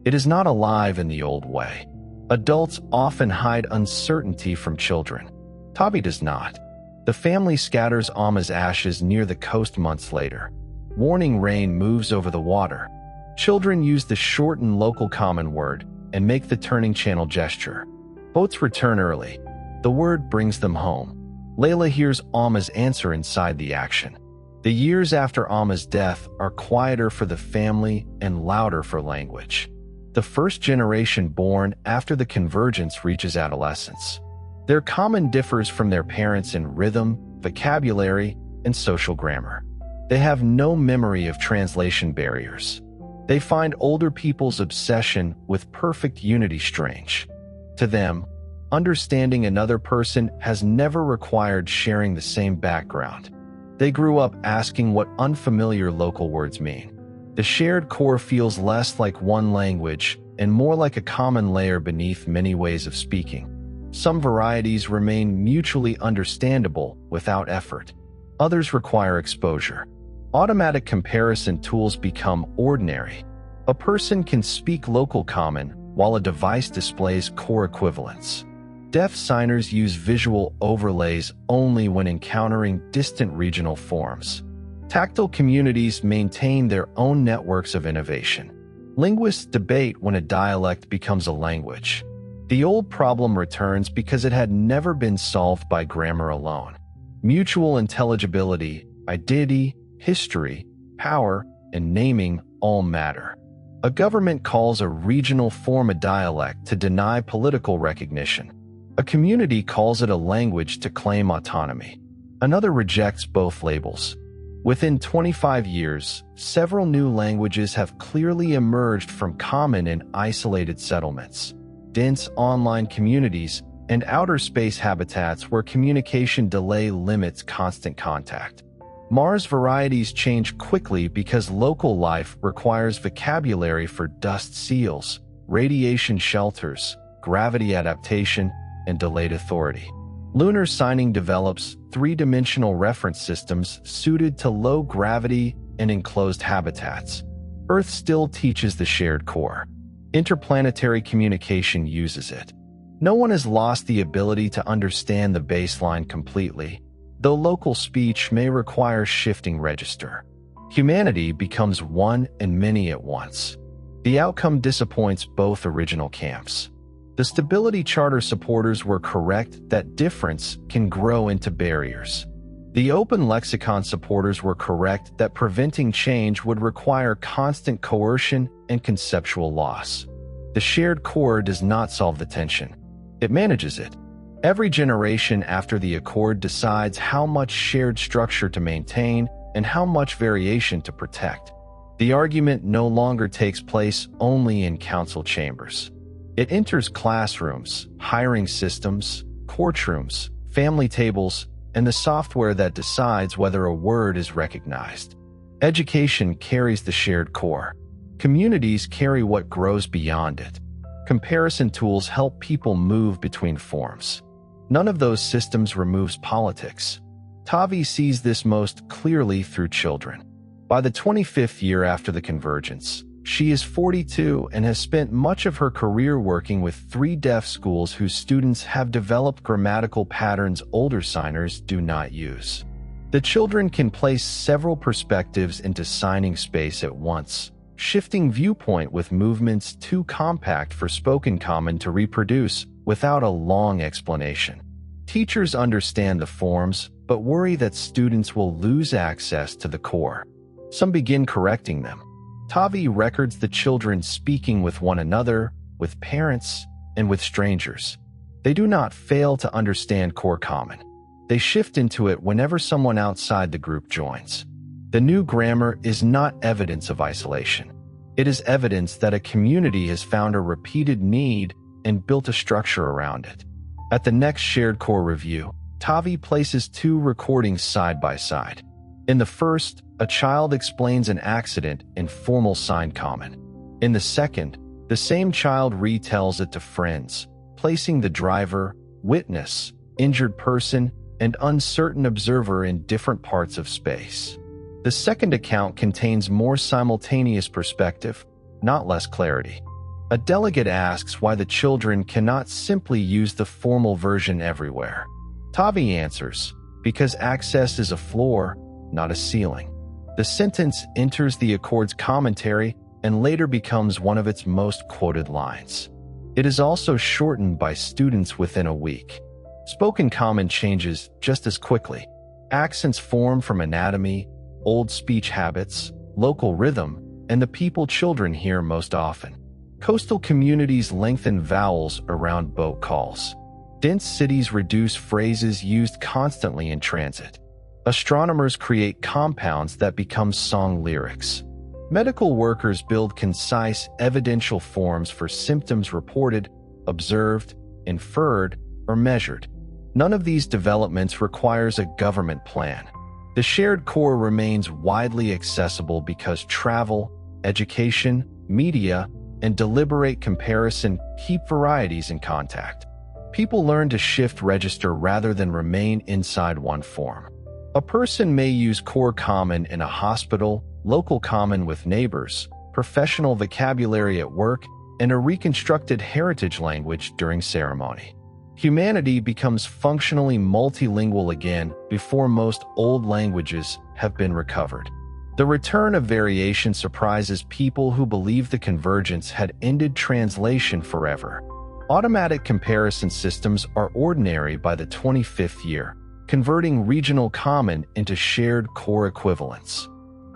It is not alive in the old way. Adults often hide uncertainty from children. Tavi does not. The family scatters Amma's ashes near the coast months later. Warning rain moves over the water. Children use the shortened local common word and make the turning channel gesture. Boats return early. The word brings them home. Layla hears Amma's answer inside the action. The years after Amma's death are quieter for the family and louder for language. The first generation born after the convergence reaches adolescence. Their common differs from their parents in rhythm, vocabulary, and social grammar. They have no memory of translation barriers. They find older people's obsession with perfect unity strange. To them, understanding another person has never required sharing the same background. They grew up asking what unfamiliar local words mean. The shared core feels less like one language and more like a common layer beneath many ways of speaking. Some varieties remain mutually understandable without effort. Others require exposure. Automatic comparison tools become ordinary. A person can speak local common while a device displays core equivalents. Deaf signers use visual overlays only when encountering distant regional forms. Tactile communities maintain their own networks of innovation. Linguists debate when a dialect becomes a language. The old problem returns because it had never been solved by grammar alone. Mutual intelligibility, identity, history, power, and naming all matter. A government calls a regional form a dialect to deny political recognition. A community calls it a language to claim autonomy. Another rejects both labels. Within 25 years, several new languages have clearly emerged from common and isolated settlements, dense online communities, and outer space habitats where communication delay limits constant contact. Mars varieties change quickly because local life requires vocabulary for dust seals, radiation shelters, gravity adaptation, and delayed authority. Lunar signing develops three-dimensional reference systems suited to low gravity and enclosed habitats. Earth still teaches the shared core. Interplanetary communication uses it. No one has lost the ability to understand the baseline completely, though local speech may require shifting register. Humanity becomes one and many at once. The outcome disappoints both original camps. The Stability Charter supporters were correct that difference can grow into barriers. The Open Lexicon supporters were correct that preventing change would require constant coercion and conceptual loss. The shared core does not solve the tension. It manages it. Every generation after the accord decides how much shared structure to maintain and how much variation to protect. The argument no longer takes place only in council chambers. It enters classrooms, hiring systems, courtrooms, family tables, and the software that decides whether a word is recognized. Education carries the shared core. Communities carry what grows beyond it. Comparison tools help people move between forms. None of those systems removes politics. Tavi sees this most clearly through children. By the 25th year after the convergence, she is 42 and has spent much of her career working with 3 deaf schools whose students have developed grammatical patterns older signers do not use. The children can place several perspectives into signing space at once, shifting viewpoint with movements too compact for spoken common to reproduce without a long explanation. Teachers understand the forms, but worry that students will lose access to the core. Some begin correcting them. Tavi records the children speaking with one another, with parents, and with strangers. They do not fail to understand core common. They shift into it whenever someone outside the group joins. The new grammar is not evidence of isolation. It is evidence that a community has found a repeated need and built a structure around it. At the next shared core review, Tavi places 2 recordings side by side. In the first, a child explains an accident in formal sign common. In the second, the same child retells it to friends, placing the driver, witness, injured person, and uncertain observer in different parts of space. The second account contains more simultaneous perspective, not less clarity. A delegate asks why the children cannot simply use the formal version everywhere. Tavi answers, because access is a floor, not a ceiling. The sentence enters the Accord's commentary and later becomes one of its most quoted lines. It is also shortened by students within a week. Spoken common changes just as quickly. Accents form from anatomy, old speech habits, local rhythm, and the people children hear most often. Coastal communities lengthen vowels around boat calls. Dense cities reduce phrases used constantly in transit. Astronomers create compounds that become song lyrics. Medical workers build concise, evidential forms for symptoms reported, observed, inferred, or measured. None of these developments requires a government plan. The shared core remains widely accessible because travel, education, media, and deliberate comparison keep varieties in contact. People learn to shift register rather than remain inside one form. A person may use core common in a hospital, local common with neighbors, professional vocabulary at work, and a reconstructed heritage language during ceremony. Humanity becomes functionally multilingual again before most old languages have been recovered. The return of variation surprises people who believe the convergence had ended translation forever. Automatic comparison systems are ordinary by the 25th year, converting regional common into shared core equivalents.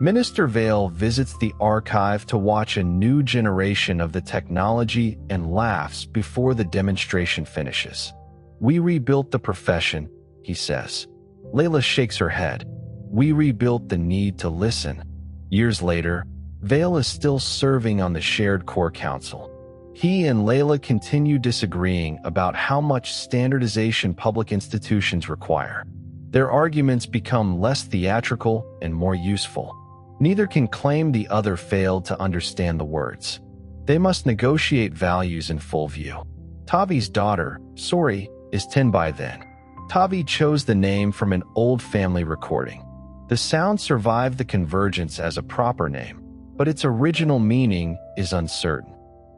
Minister Vale visits the archive to watch a new generation of the technology and laughs before the demonstration finishes. "We rebuilt the profession," he says. Layla shakes her head. "We rebuilt the need to listen." Years later, Vale is still serving on the Shared Core Council. He and Layla continue disagreeing about how much standardization public institutions require. Their arguments become less theatrical and more useful. Neither can claim the other failed to understand the words. They must negotiate values in full view. Tavi's daughter, Sori, is 10 by then. Tavi chose the name from an old family recording. The sound survived the convergence as a proper name, but its original meaning is uncertain.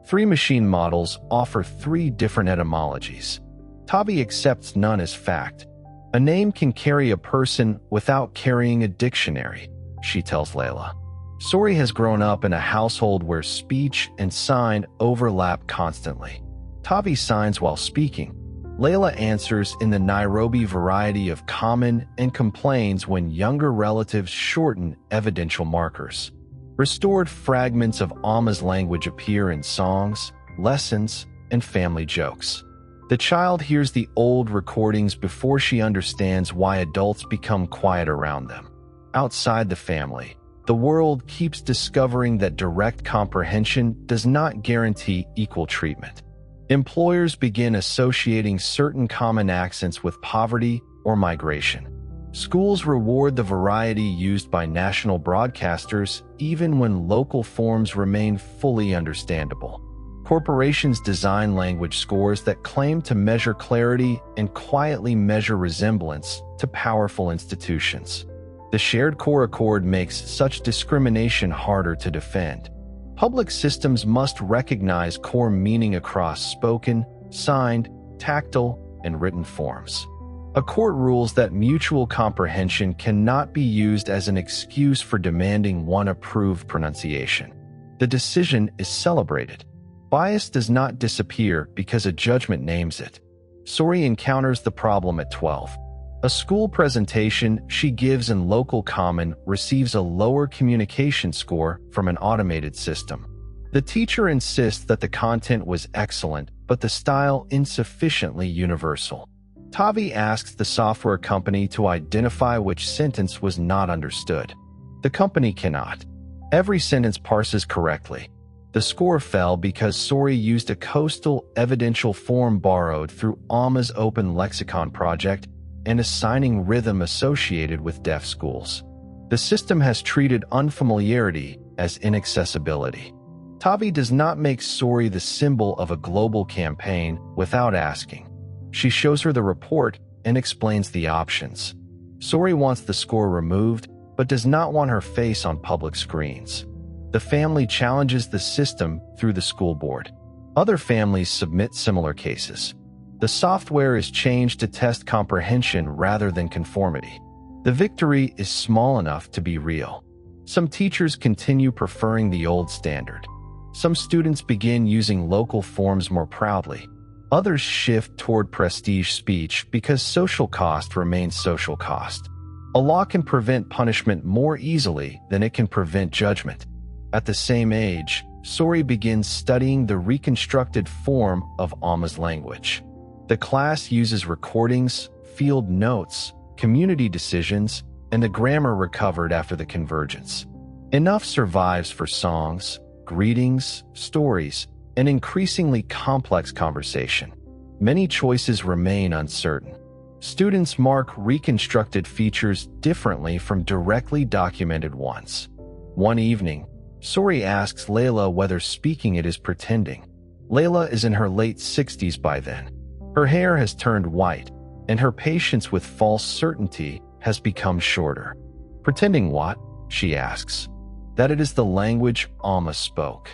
3 machine models offer 3 different etymologies. Tavi accepts none as fact. A name can carry a person without carrying a dictionary, she tells Layla. Sori has grown up in a household where speech and sign overlap constantly. Tavi signs while speaking. Layla answers in the Nairobi variety of common and complains when younger relatives shorten evidential markers. Restored fragments of Amma's language appear in songs, lessons, and family jokes. The child hears the old recordings before she understands why adults become quiet around them. Outside the family, the world keeps discovering that direct comprehension does not guarantee equal treatment. Employers begin associating certain common accents with poverty or migration. Schools reward the variety used by national broadcasters even when local forms remain fully understandable. Corporations design language scores that claim to measure clarity and quietly measure resemblance to powerful institutions. The Shared Core Accord makes such discrimination harder to defend. Public systems must recognize core meaning across spoken, signed, tactile, and written forms. A court rules that mutual comprehension cannot be used as an excuse for demanding one approved pronunciation. The decision is celebrated. Bias does not disappear because a judgment names it. Sori encounters the problem at 12. A school presentation she gives in local common receives a lower communication score from an automated system. The teacher insists that the content was excellent, but the style insufficiently universal. Tavi asks the software company to identify which sentence was not understood. The company cannot. Every sentence parses correctly. The score fell because Sori used a coastal evidential form borrowed through Amma's Open Lexicon project and assigning rhythm associated with deaf schools. The system has treated unfamiliarity as inaccessibility. Tavi does not make Sori the symbol of a global campaign without asking. She shows her the report and explains the options. Sori wants the score removed, but does not want her face on public screens. The family challenges the system through the school board. Other families submit similar cases. The software is changed to test comprehension rather than conformity. The victory is small enough to be real. Some teachers continue preferring the old standard. Some students begin using local forms more proudly. Others shift toward prestige speech because social cost remains social cost. A law can prevent punishment more easily than it can prevent judgment. At the same age, Sori begins studying the reconstructed form of Alma's language. The class uses recordings, field notes, community decisions, and the grammar recovered after the convergence. Enough survives for songs, greetings, stories, and increasingly complex conversation. Many choices remain uncertain. Students mark reconstructed features differently from directly documented ones. One evening, Sori asks Layla whether speaking it is pretending. Layla is in her late 60s by then. Her hair has turned white, and her patience with false certainty has become shorter. Pretending what? She asks. That it is the language Alma spoke.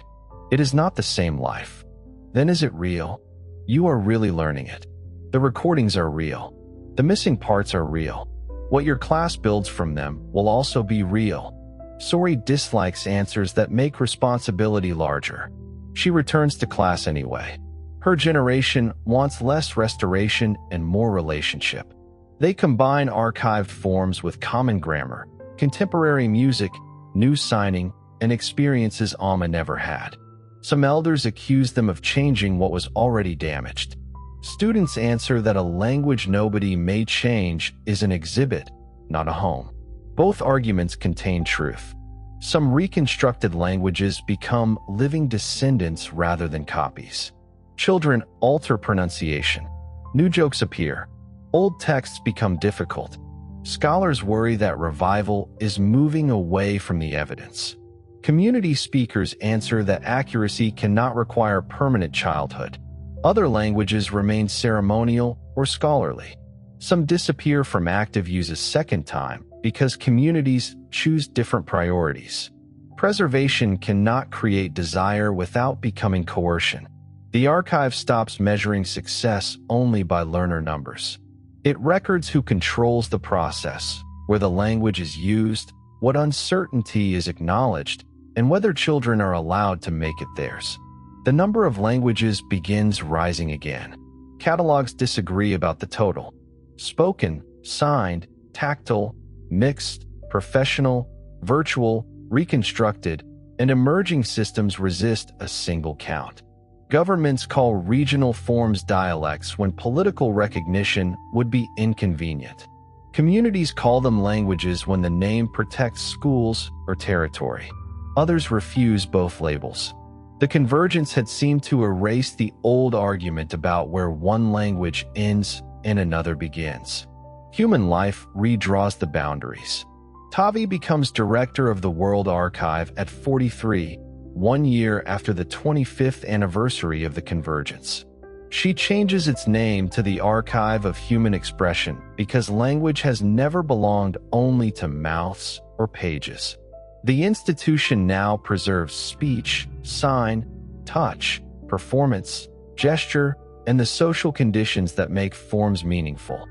It is not the same life. Then is it real? You are really learning it. The recordings are real. The missing parts are real. What your class builds from them will also be real. Sori dislikes answers that make responsibility larger. She returns to class anyway. Her generation wants less restoration and more relationship. They combine archived forms with common grammar, contemporary music, new signing, and experiences Alma never had. Some elders accuse them of changing what was already damaged. Students answer that a language nobody may change is an exhibit, not a home. Both arguments contain truth. Some reconstructed languages become living descendants rather than copies. Children alter pronunciation. New jokes appear. Old texts become difficult. Scholars worry that revival is moving away from the evidence. Community speakers answer that accuracy cannot require permanent childhood. Other languages remain ceremonial or scholarly. Some disappear from active use a second time because communities choose different priorities. Preservation cannot create desire without becoming coercion. The archive stops measuring success only by learner numbers. It records who controls the process, where the language is used, what uncertainty is acknowledged, and whether children are allowed to make it theirs. The number of languages begins rising again. Catalogs disagree about the total. Spoken, signed, tactile, mixed, professional, virtual, reconstructed, and emerging systems resist a single count. Governments call regional forms dialects when political recognition would be inconvenient. Communities call them languages when the name protects schools or territory. Others refuse both labels. The convergence had seemed to erase the old argument about where one language ends and another begins. Human life redraws the boundaries. Tavi becomes director of the World Archive at 43, 1 year after the 25th anniversary of the convergence. She changes its name to the Archive of Human Expression because language has never belonged only to mouths or pages. The institution now preserves speech, sign, touch, performance, gesture, and the social conditions that make forms meaningful.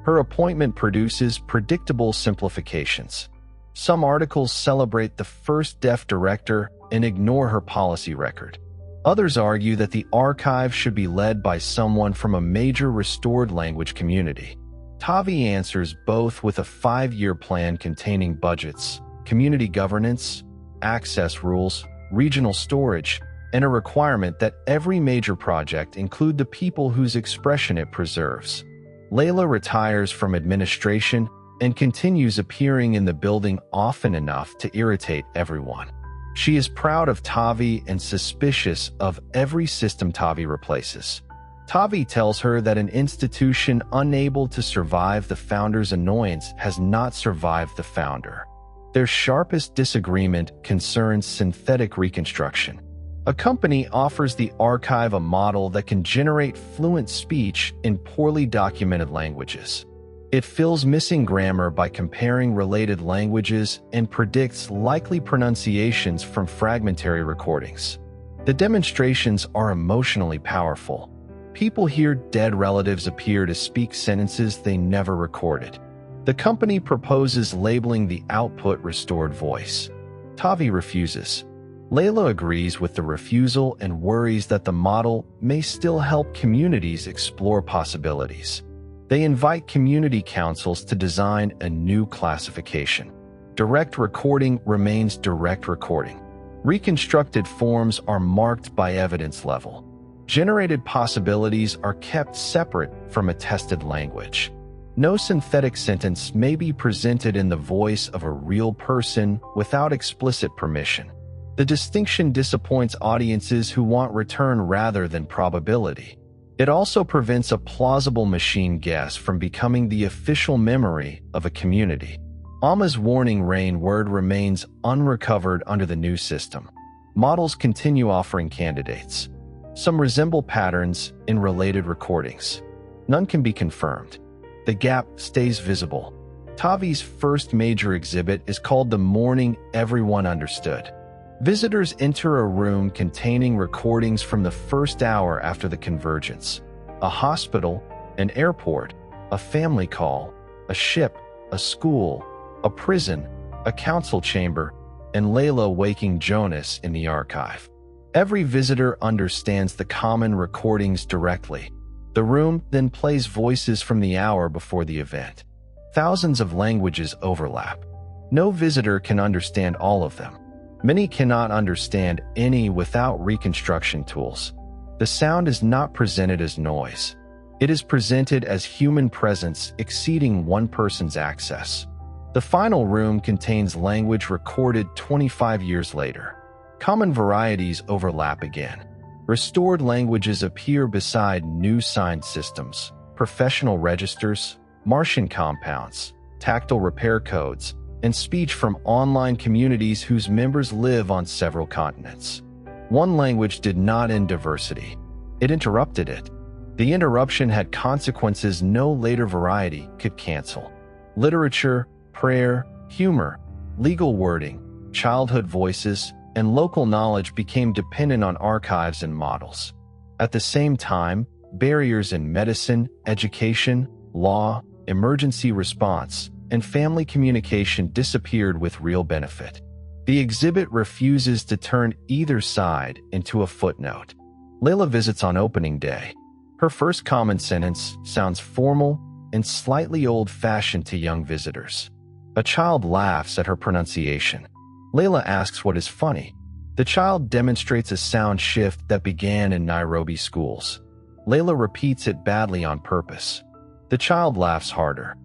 Her appointment produces predictable simplifications. Some articles celebrate the first deaf director and ignore her policy record. Others argue that the archive should be led by someone from a major restored language community. Tavi answers both with a 5-year plan containing budgets, community governance, access rules, regional storage, and a requirement that every major project include the people whose expression it preserves. Layla retires from administration and continues appearing in the building often enough to irritate everyone. She is proud of Tavi and suspicious of every system Tavi replaces. Tavi tells her that an institution unable to survive the founder's annoyance has not survived the founder. Their sharpest disagreement concerns synthetic reconstruction. A company offers the archive a model that can generate fluent speech in poorly documented languages. It fills missing grammar by comparing related languages and predicts likely pronunciations from fragmentary recordings. The demonstrations are emotionally powerful. People hear dead relatives appear to speak sentences they never recorded. The company proposes labeling the output restored voice. Tavi refuses. Layla agrees with the refusal and worries that the model may still help communities explore possibilities. They invite community councils to design a new classification. Direct recording remains direct recording. Reconstructed forms are marked by evidence level. Generated possibilities are kept separate from a tested language. No synthetic sentence may be presented in the voice of a real person without explicit permission. The distinction disappoints audiences who want return rather than probability. It also prevents a plausible machine guess from becoming the official memory of a community. Alma's warning rain word remains unrecovered under the new system. Models continue offering candidates. Some resemble patterns in related recordings. None can be confirmed. The gap stays visible. Tavi's first major exhibit is called The Morning Everyone Understood. Visitors enter a room containing recordings from the first hour after the convergence. A hospital, an airport, a family call, a ship, a school, a prison, a council chamber, and Layla waking Jonas in the archive. Every visitor understands the common recordings directly. The room then plays voices from the hour before the event. Thousands of languages overlap. No visitor can understand all of them. Many cannot understand any without reconstruction tools. The sound is not presented as noise. It is presented as human presence exceeding one person's access. The final room contains language recorded 25 years later. Common varieties overlap again. Restored languages appear beside new signed systems, professional registers, Martian compounds, tactile repair codes, and speech from online communities whose members live on several continents. One language did not end diversity. It interrupted it. The interruption had consequences no later variety could cancel. Literature, prayer, humor, legal wording, childhood voices, and local knowledge became dependent on archives and models. At the same time, barriers in medicine, education, law, emergency response, and family communication disappeared with real benefit. The exhibit refuses to turn either side into a footnote. Layla visits on opening day. Her first common sentence sounds formal and slightly old-fashioned to young visitors. A child laughs at her pronunciation. Layla asks what is funny. The child demonstrates a sound shift that began in Nairobi schools. Layla repeats it badly on purpose. The child laughs harder.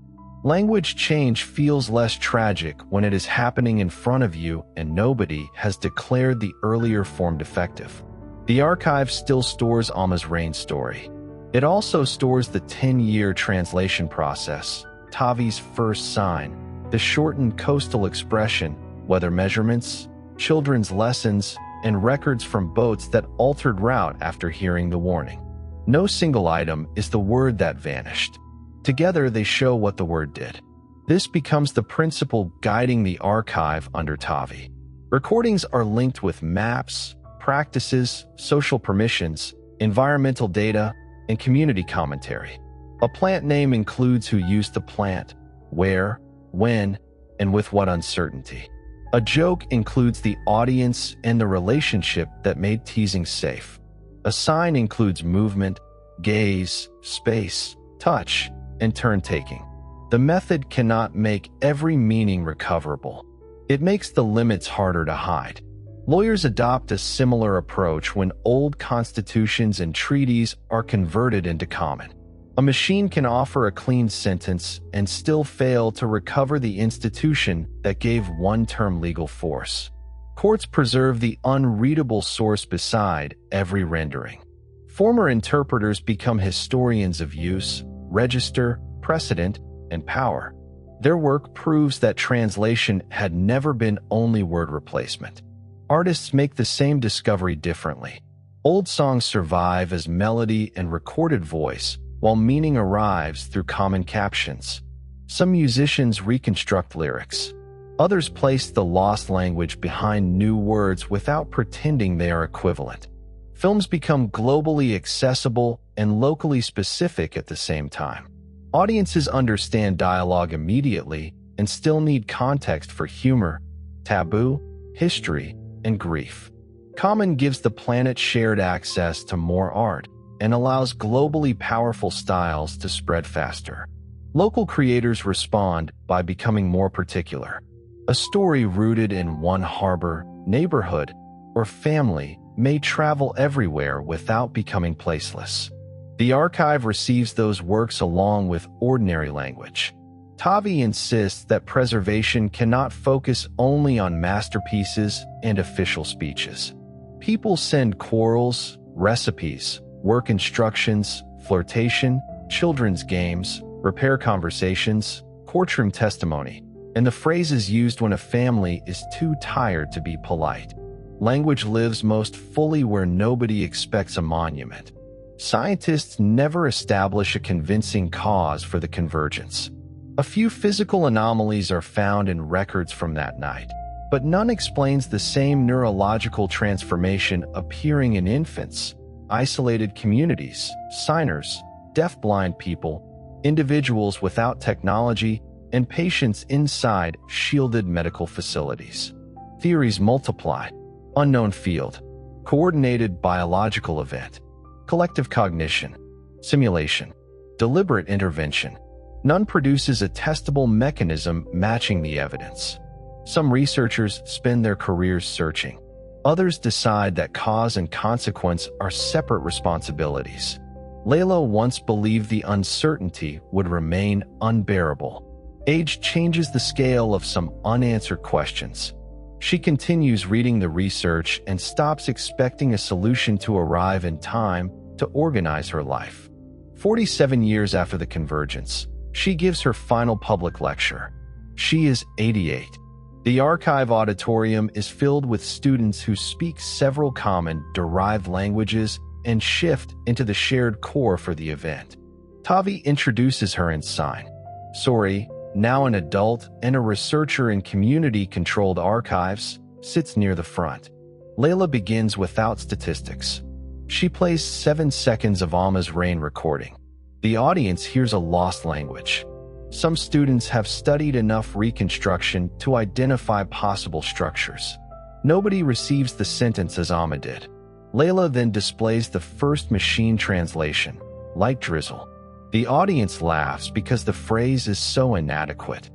Language change feels less tragic when it is happening in front of you and nobody has declared the earlier form defective. The archive still stores Alma's rain story. It also stores the 10-year translation process, Tavi's first sign, the shortened coastal expression, weather measurements, children's lessons, and records from boats that altered route after hearing the warning. No single item is the word that vanished. Together, they show what the word did. This becomes the principle guiding the archive under Tavi. Recordings are linked with maps, practices, social permissions, environmental data, and community commentary. A plant name includes who used the plant, where, when, and with what uncertainty. A joke includes the audience and the relationship that made teasing safe. A sign includes movement, gaze, space, touch, and turn-taking. The method cannot make every meaning recoverable. It makes the limits harder to hide. Lawyers adopt a similar approach when old constitutions and treaties are converted into common. A machine can offer a clean sentence and still fail to recover the institution that gave one term legal force. Courts preserve the unreadable source beside every rendering. Former interpreters become historians of use, register, precedent, and power. Their work proves that translation had never been only word replacement. Artists make the same discovery differently. Old songs survive as melody and recorded voice, while meaning arrives through common captions, Some musicians reconstruct lyrics. Others place the lost language behind new words without pretending they are equivalent. Films become globally accessible and locally specific at the same time. Audiences understand dialogue immediately and still need context for humor, taboo, history, and grief. Common gives the planet shared access to more art and allows globally powerful styles to spread faster. Local creators respond by becoming more particular. A story rooted in one harbor, neighborhood, or family may travel everywhere without becoming placeless. The archive receives those works along with ordinary language. Tavi insists that preservation cannot focus only on masterpieces and official speeches. People send quarrels, recipes, work instructions, flirtation, children's games, repair conversations, courtroom testimony, and the phrases used when a family is too tired to be polite. Language lives most fully where nobody expects a monument. Scientists never establish a convincing cause for the convergence. A few physical anomalies are found in records from that night, but none explains the same neurological transformation appearing in infants, isolated communities, signers, deaf-blind people, individuals without technology, and patients inside shielded medical facilities. Theories multiply. Unknown field. Coordinated biological event. Collective cognition. Simulation. Deliberate intervention. None produces a testable mechanism matching the evidence. Some researchers spend their careers searching. Others decide that cause and consequence are separate responsibilities. Layla once believed the uncertainty would remain unbearable. Age changes the scale of some unanswered questions. She continues reading the research and stops expecting a solution to arrive in time to organize her life. 47 years after the convergence, she gives her final public lecture. She is 88. The archive auditorium is filled with students who speak several common, derived languages and shift into the shared core for the event. Tavi introduces her in sign. Sori, now an adult and a researcher in community-controlled archives, sits near the front. Layla begins without statistics. She plays 7 seconds of Alma's Rain recording. The audience hears a lost language. Some students have studied enough reconstruction to identify possible structures. Nobody receives the sentence as Alma did. Layla then displays the first machine translation, light drizzle. The audience laughs because the phrase is so inadequate.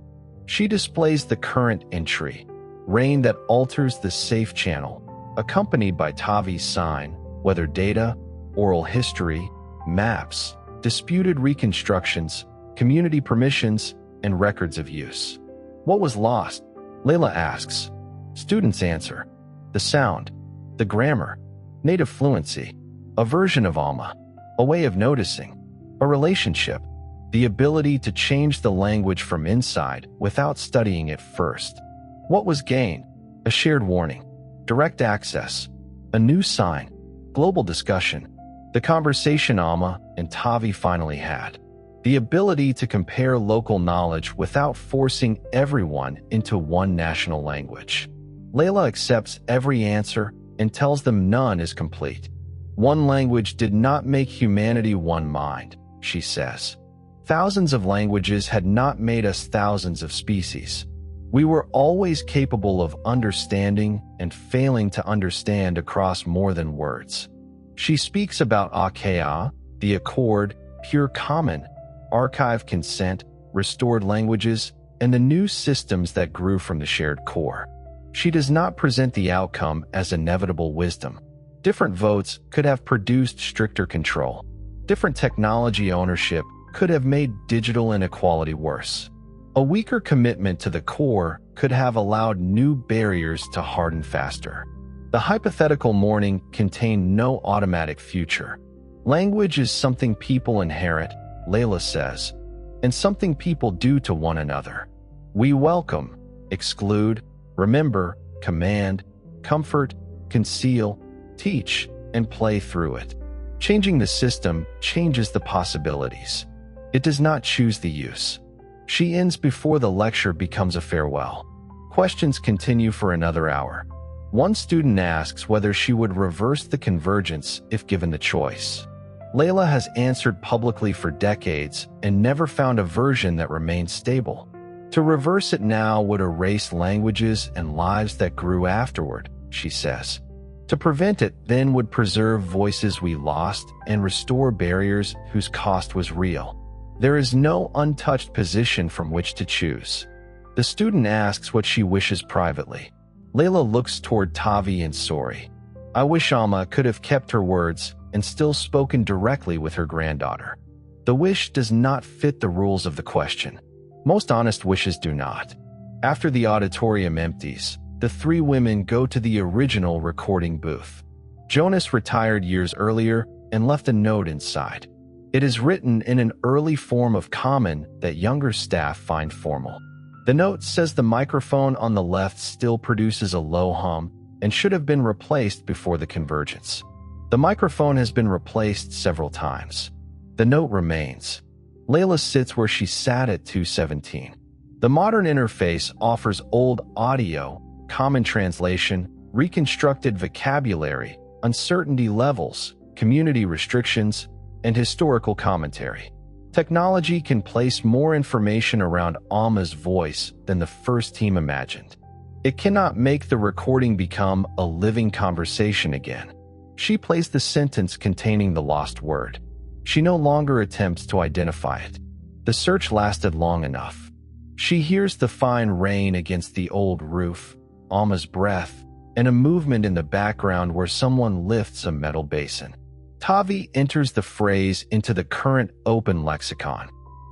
She displays the current entry, rain that alters the safe channel, accompanied by Tavi's sign, weather data, oral history, maps, disputed reconstructions, community permissions, and records of use. What was lost? Layla asks. Students answer. The sound, the grammar, native fluency, a version of Alma, a way of noticing, a relationship, the ability to change the language from inside without studying it first. What was gained? A shared warning, direct access, a new sign, global discussion, the conversation Alma and Tavi finally had. The ability to compare local knowledge without forcing everyone into one national language. Layla accepts every answer and tells them none is complete. One language did not make humanity one mind, she says. Thousands of languages had not made us thousands of species. We were always capable of understanding and failing to understand across more than words. She speaks about Akea, the accord, pure common, archive consent, restored languages, and the new systems that grew from the shared core. She does not present the outcome as inevitable wisdom. Different votes could have produced stricter control. Different technology ownership could have made digital inequality worse. A weaker commitment to the core could have allowed new barriers to harden faster. The hypothetical morning contained no automatic future. Language is something people inherit, Layla says, and something people do to one another. We welcome, exclude, remember, command, comfort, conceal, teach, and play through it. Changing the system changes the possibilities. It does not choose the use. She ends before the lecture becomes a farewell. Questions continue for another hour. One student asks whether she would reverse the convergence if given the choice. Layla has answered publicly for decades and never found a version that remained stable. To reverse it now would erase languages and lives that grew afterward, she says. To prevent it then would preserve voices we lost and restore barriers whose cost was real. There is no untouched position from which to choose. The student asks what she wishes privately. Layla looks toward Tavi and Sori. I wish Alma could have kept her words and still spoken directly with her granddaughter. The wish does not fit the rules of the question. Most honest wishes do not. After the auditorium empties, the three women go to the original recording booth. Jonas retired years earlier and left a note inside. It is written in an early form of Common that younger staff find formal. The note says the microphone on the left still produces a low hum and should have been replaced before the convergence. The microphone has been replaced several times. The note remains. Layla sits where she sat at 217. The modern interface offers old audio, common translation, reconstructed vocabulary, uncertainty levels, community restrictions, and historical commentary. Technology can place more information around Alma's voice than the first team imagined. It cannot make the recording become a living conversation again. She plays the sentence containing the lost word. She no longer attempts to identify it. The search lasted long enough. She hears the fine rain against the old roof, Alma's breath, and a movement in the background where someone lifts a metal basin. Tavi enters the phrase into the current open lexicon.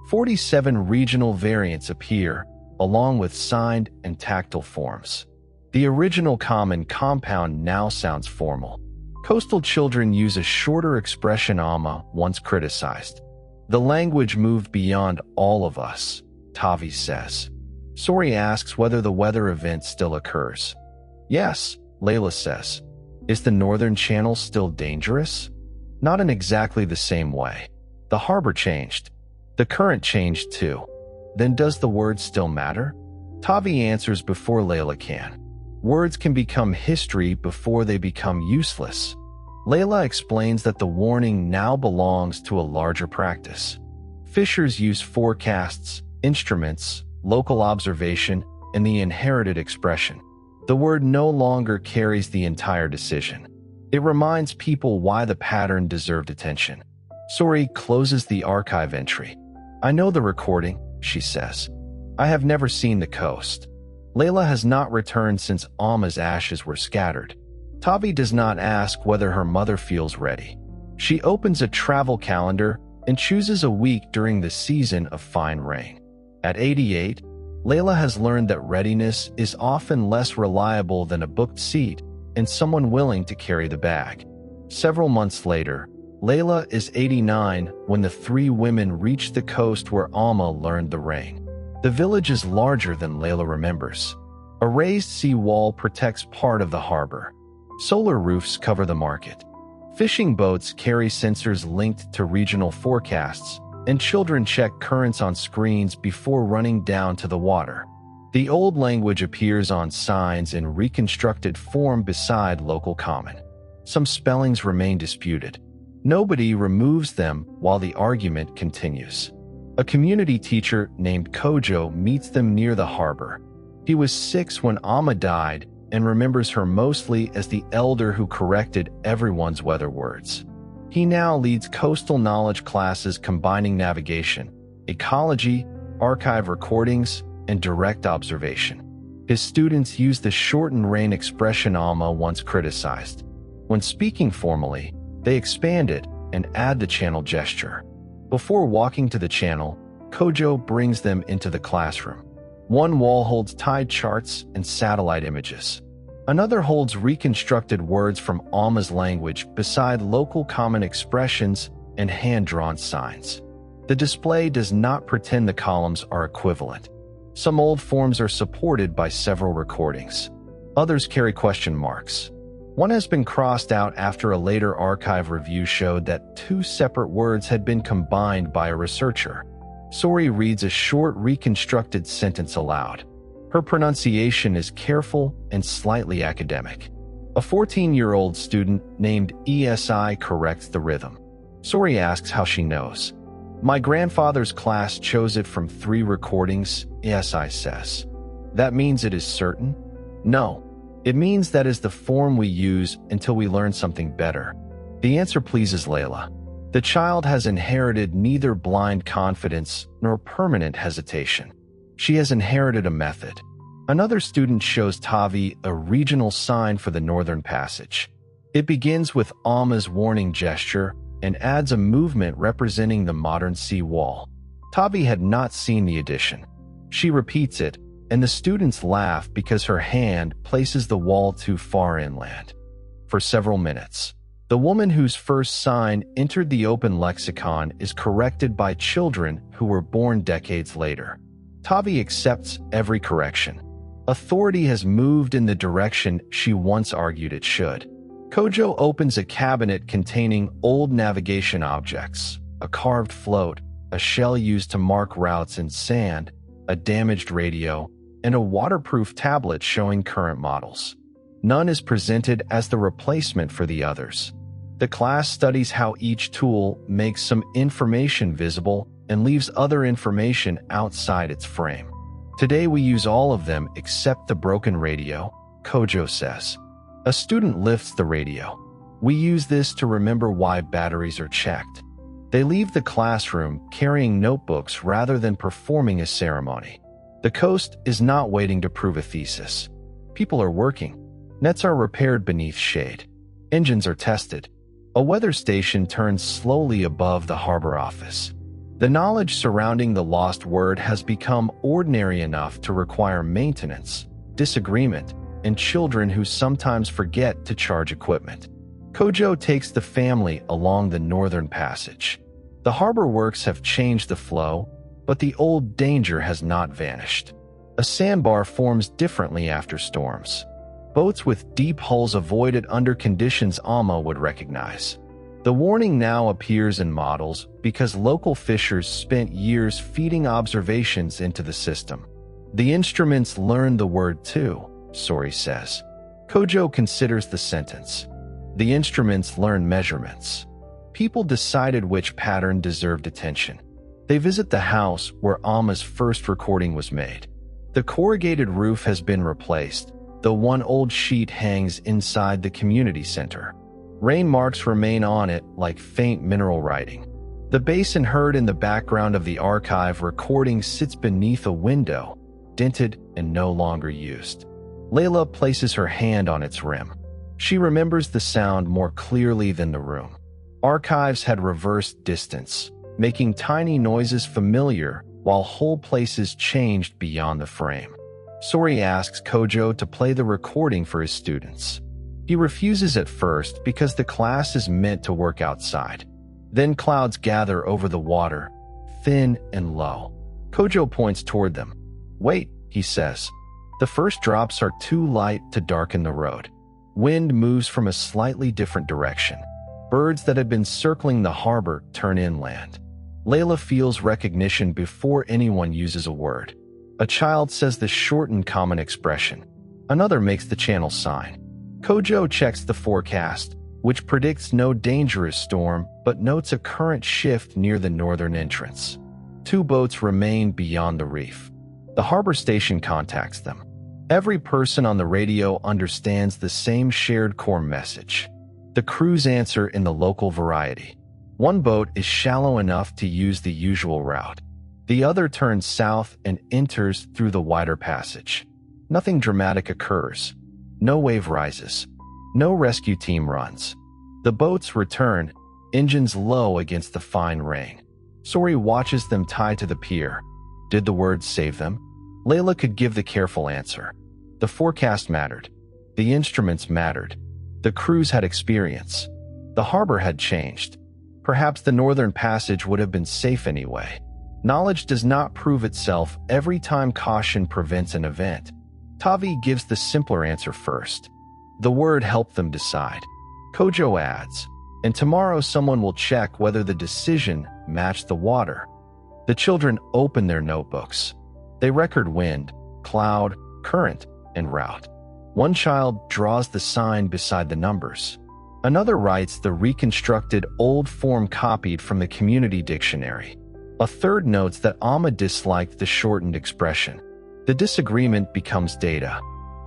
47 regional variants appear, along with signed and tactile forms. The original common compound now sounds formal. Coastal children use a shorter expression Alma once criticized. The language moved beyond all of us, Tavi says. Sori asks whether the weather event still occurs. Yes, Layla says. Is the Northern Channel still dangerous? Not in exactly the same way. The harbor changed. The current changed too. Then does the word still matter? Tavi answers before Layla can. Words can become history before they become useless. Layla explains that the warning now belongs to a larger practice. Fishers use forecasts, instruments, local observation, and the inherited expression. The word no longer carries the entire decision. It reminds people why the pattern deserved attention. Sori closes the archive entry. I know the recording, she says. I have never seen the coast. Layla has not returned since Alma's ashes were scattered. Tavi does not ask whether her mother feels ready. She opens a travel calendar and chooses a week during the season of fine rain. At 88, Layla has learned that readiness is often less reliable than a booked seat and someone willing to carry the bag. Several months later, Layla is 89 when the three women reach the coast where Alma learned the rain. The village is larger than Layla remembers. A raised sea wall protects part of the harbor. Solar roofs cover the market. Fishing boats carry sensors linked to regional forecasts, and children check currents on screens before running down to the water. The old language appears on signs in reconstructed form beside local common. Some spellings remain disputed. Nobody removes them while the argument continues. A community teacher named Kojo meets them near the harbor. He was 6 when Alma died and remembers her mostly as the elder who corrected everyone's weather words. He now leads coastal knowledge classes combining navigation, ecology, archive recordings, and direct observation. His students use the shortened rain expression Alma once criticized. When speaking formally, they expand it and add the channel gesture. Before walking to the channel, Kojo brings them into the classroom. One wall holds tide charts and satellite images. Another holds reconstructed words from Alma's language beside local common expressions and hand-drawn signs. The display does not pretend the columns are equivalent. Some old forms are supported by several recordings. Others carry question marks. One has been crossed out after a later archive review showed that 2 separate words had been combined by a researcher. Sori reads a short reconstructed sentence aloud. Her pronunciation is careful and slightly academic. A 14-year-old student named ESI corrects the rhythm. Sori asks how she knows. My grandfather's class chose it from 3 recordings, ESI says. That means it is certain? No. It means that is the form we use until we learn something better. The answer pleases Layla. The child has inherited neither blind confidence nor permanent hesitation. She has inherited a method. Another student shows Tavi a regional sign for the Northern Passage. It begins with Alma's warning gesture and adds a movement representing the modern sea wall. Tavi had not seen the addition. She repeats it, and the students laugh because her hand places the wall too far inland. For several minutes, the woman whose first sign entered the open lexicon is corrected by children who were born decades later. Tavi accepts every correction. Authority has moved in the direction she once argued it should. Kojo opens a cabinet containing old navigation objects, a carved float, a shell used to mark routes in sand, a damaged radio, and a waterproof tablet showing current models. None is presented as the replacement for the others. The class studies how each tool makes some information visible and leaves other information outside its frame. Today we use all of them except the broken radio, Kojo says. A student lifts the radio. We use this to remember why batteries are checked. They leave the classroom carrying notebooks rather than performing a ceremony. The coast is not waiting to prove a thesis. People are working. Nets are repaired beneath shade. Engines are tested. A weather station turns slowly above the harbor office. The knowledge surrounding the lost word has become ordinary enough to require maintenance, disagreement, and children who sometimes forget to charge equipment. Kojo takes the family along the Northern Passage. The harbor works have changed the flow, but the old danger has not vanished. A sandbar forms differently after storms. Boats with deep hulls avoided under conditions Alma would recognize. The warning now appears in models because local fishers spent years feeding observations into the system. The instruments learned the word too, Sori says. Kojo considers the sentence. The instruments learn measurements. People decided which pattern deserved attention. They visit the house where Alma's first recording was made. The corrugated roof has been replaced, though one old sheet hangs inside the community center. Rain marks remain on it like faint mineral writing. The basin heard in the background of the archive recording sits beneath a window, dented and no longer used. Layla places her hand on its rim. She remembers the sound more clearly than the room. Archives had reversed distance, making tiny noises familiar while whole places changed beyond the frame. Sori asks Kojo to play the recording for his students. He refuses at first because the class is meant to work outside. Then clouds gather over the water, thin and low. Kojo points toward them. Wait, he says. The first drops are too light to darken the road. Wind moves from a slightly different direction. Birds that had been circling the harbor turn inland. Layla feels recognition before anyone uses a word. A child says the shortened common expression. Another makes the channel sign. Kojo checks the forecast, which predicts no dangerous storm but notes a current shift near the northern entrance. 2 boats remain beyond the reef. The harbor station contacts them. Every person on the radio understands the same shared core message. The crews answer in the local variety. One boat is shallow enough to use the usual route. The other turns south and enters through the wider passage. Nothing dramatic occurs. No wave rises. No rescue team runs. The boats return, engines low against the fine rain. Sori watches them tie to the pier. Did the words save them? Layla could give the careful answer. The forecast mattered. The instruments mattered. The crews had experience. The harbor had changed. Perhaps the Northern Passage would have been safe anyway. Knowledge does not prove itself every time caution prevents an event. Tavi gives the simpler answer first. The word helped them decide. Kojo adds, and tomorrow someone will check whether the decision matched the water. The children open their notebooks. They record wind, cloud, current, and route. One child draws the sign beside the numbers. Another writes the reconstructed old form copied from the community dictionary. A third notes that Amma disliked the shortened expression. The disagreement becomes data.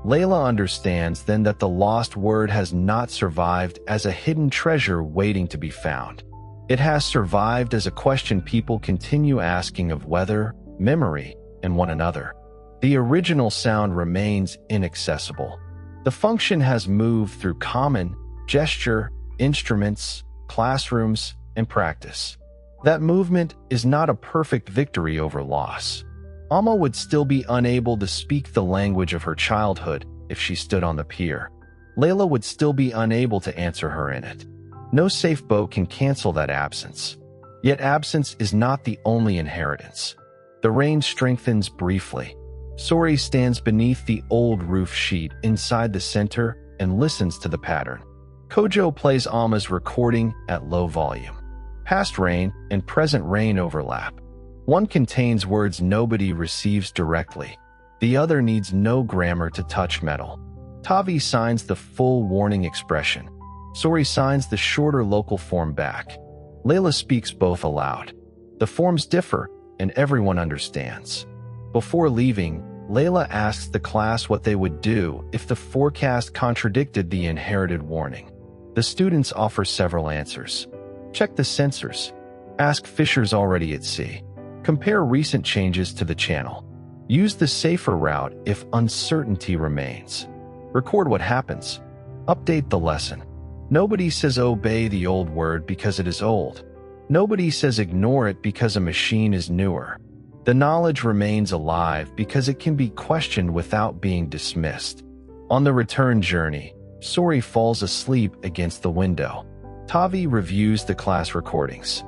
Layla understands then that the lost word has not survived as a hidden treasure waiting to be found. It has survived as a question people continue asking of weather, memory, and one another. The original sound remains inaccessible. The function has moved through common, gesture, instruments, classrooms, and practice. That movement is not a perfect victory over loss. Amma would still be unable to speak the language of her childhood if she stood on the pier. Layla would still be unable to answer her in it. No safe boat can cancel that absence. Yet absence is not the only inheritance. The rain strengthens briefly. Sori stands beneath the old roof sheet inside the center and listens to the pattern. Kojo plays Amma's recording at low volume. Past rain and present rain overlap. One contains words nobody receives directly. The other needs no grammar to touch metal. Tavi signs the full warning expression. Sori signs the shorter local form back. Layla speaks both aloud. The forms differ, and everyone understands. Before leaving, Layla asks the class what they would do if the forecast contradicted the inherited warning. The students offer several answers. Check the sensors. Ask fishers already at sea. Compare recent changes to the channel. Use the safer route if uncertainty remains. Record what happens. Update the lesson. Nobody says obey the old word because it is old. Nobody says ignore it because a machine is newer. The knowledge remains alive because it can be questioned without being dismissed. On the return journey, Sori falls asleep against the window. Tavi reviews the class recordings.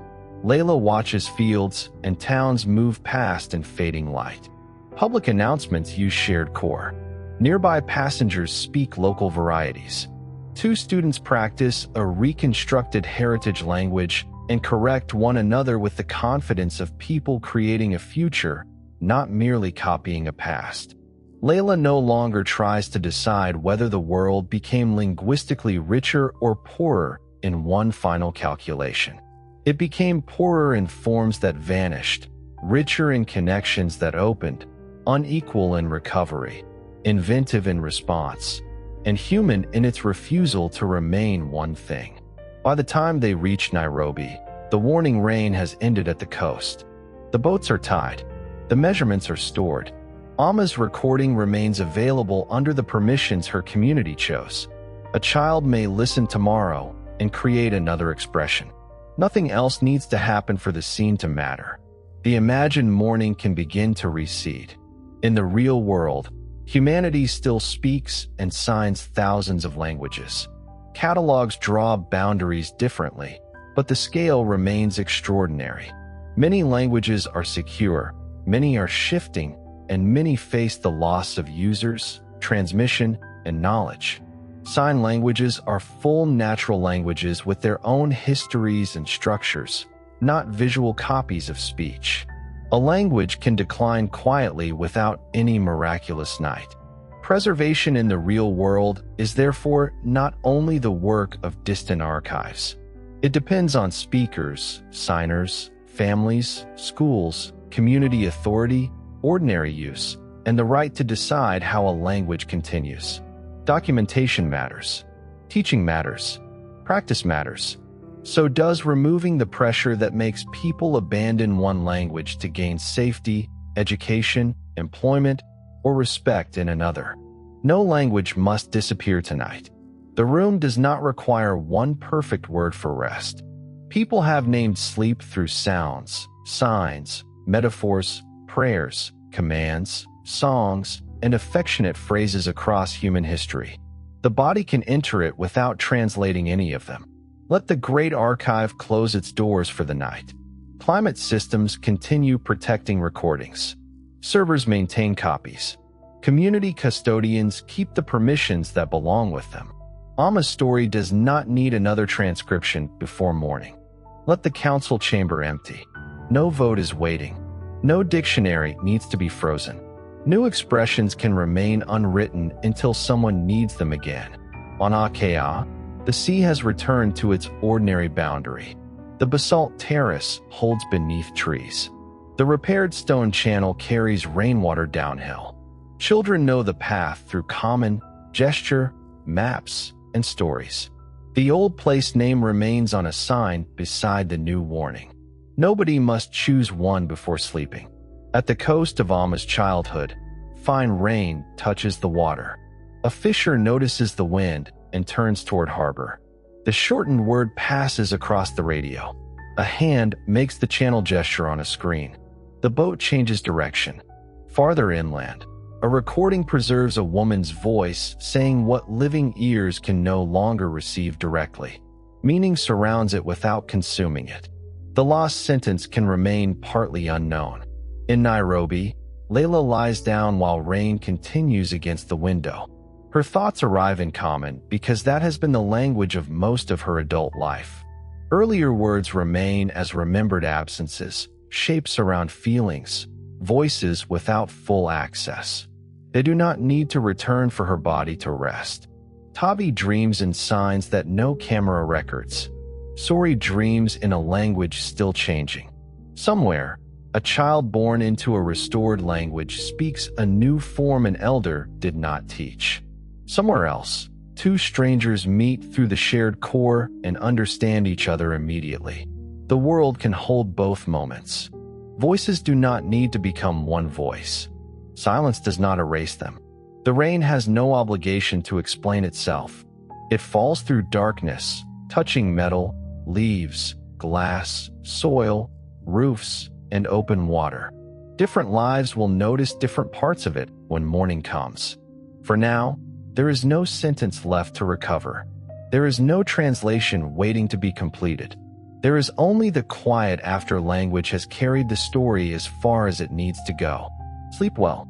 Layla watches fields and towns move past in fading light. Public announcements use shared core. Nearby passengers speak local varieties. Two students practice a reconstructed heritage language and correct one another with the confidence of people creating a future, not merely copying a past. Layla no longer tries to decide whether the world became linguistically richer or poorer in one final calculation. It became poorer in forms that vanished, richer in connections that opened, unequal in recovery, inventive in response, and human in its refusal to remain one thing. By the time they reach Nairobi, the warning rain has ended at the coast. The boats are tied. The measurements are stored. Amma's recording remains available under the permissions her community chose. A child may listen tomorrow and create another expression. Nothing else needs to happen for the scene to matter. The imagined morning can begin to recede. In the real world, humanity still speaks and signs thousands of languages. Catalogs draw boundaries differently, but the scale remains extraordinary. Many languages are secure, many are shifting, and many face the loss of users, transmission, and knowledge. Sign languages are full natural languages with their own histories and structures, not visual copies of speech. A language can decline quietly without any miraculous night. Preservation in the real world is therefore not only the work of distant archives. It depends on speakers, signers, families, schools, community authority, ordinary use, and the right to decide how a language continues. Documentation matters. Teaching matters. Practice matters. So does removing the pressure that makes people abandon one language to gain safety, education, employment, or respect in another. No language must disappear tonight. The room does not require one perfect word for rest. People have named sleep through sounds, signs, metaphors, prayers, commands, songs, and affectionate phrases across human history. The body can enter it without translating any of them. Let the great archive close its doors for the night. Climate systems continue protecting recordings. Servers maintain copies. Community custodians keep the permissions that belong with them. Amma's story does not need another transcription before morning. Let the council chamber empty. No vote is waiting. No dictionary needs to be frozen. New expressions can remain unwritten until someone needs them again. On Akea, the sea has returned to its ordinary boundary. The basalt terrace holds beneath trees. The repaired stone channel carries rainwater downhill. Children know the path through common, gesture, maps, and stories. The old place name remains on a sign beside the new warning. Nobody must choose one before sleeping. At the coast of Alma's childhood, fine rain touches the water. A fisher notices the wind and turns toward harbor. The shortened word passes across the radio. A hand makes the channel gesture on a screen. The boat changes direction. Farther inland, a recording preserves a woman's voice saying what living ears can no longer receive directly. Meaning surrounds it without consuming it. The lost sentence can remain partly unknown. In Nairobi, Layla lies down while rain continues against the window. Her thoughts arrive in common because that has been the language of most of her adult life. Earlier words remain as remembered absences, shapes around feelings, voices without full access. They do not need to return for her body to rest. Tavi dreams in signs that no camera records. Sori dreams in a language still changing. Somewhere, a child born into a restored language speaks a new form an elder did not teach. Somewhere else, two strangers meet through the shared core and understand each other immediately. The world can hold both moments. Voices do not need to become one voice. Silence does not erase them. The rain has no obligation to explain itself. It falls through darkness, touching metal, leaves, glass, soil, roofs, and open water. Different lives will notice different parts of it when morning comes. For now, there is no sentence left to recover. There is no translation waiting to be completed. There is only the quiet after language has carried the story as far as it needs to go. Sleep well.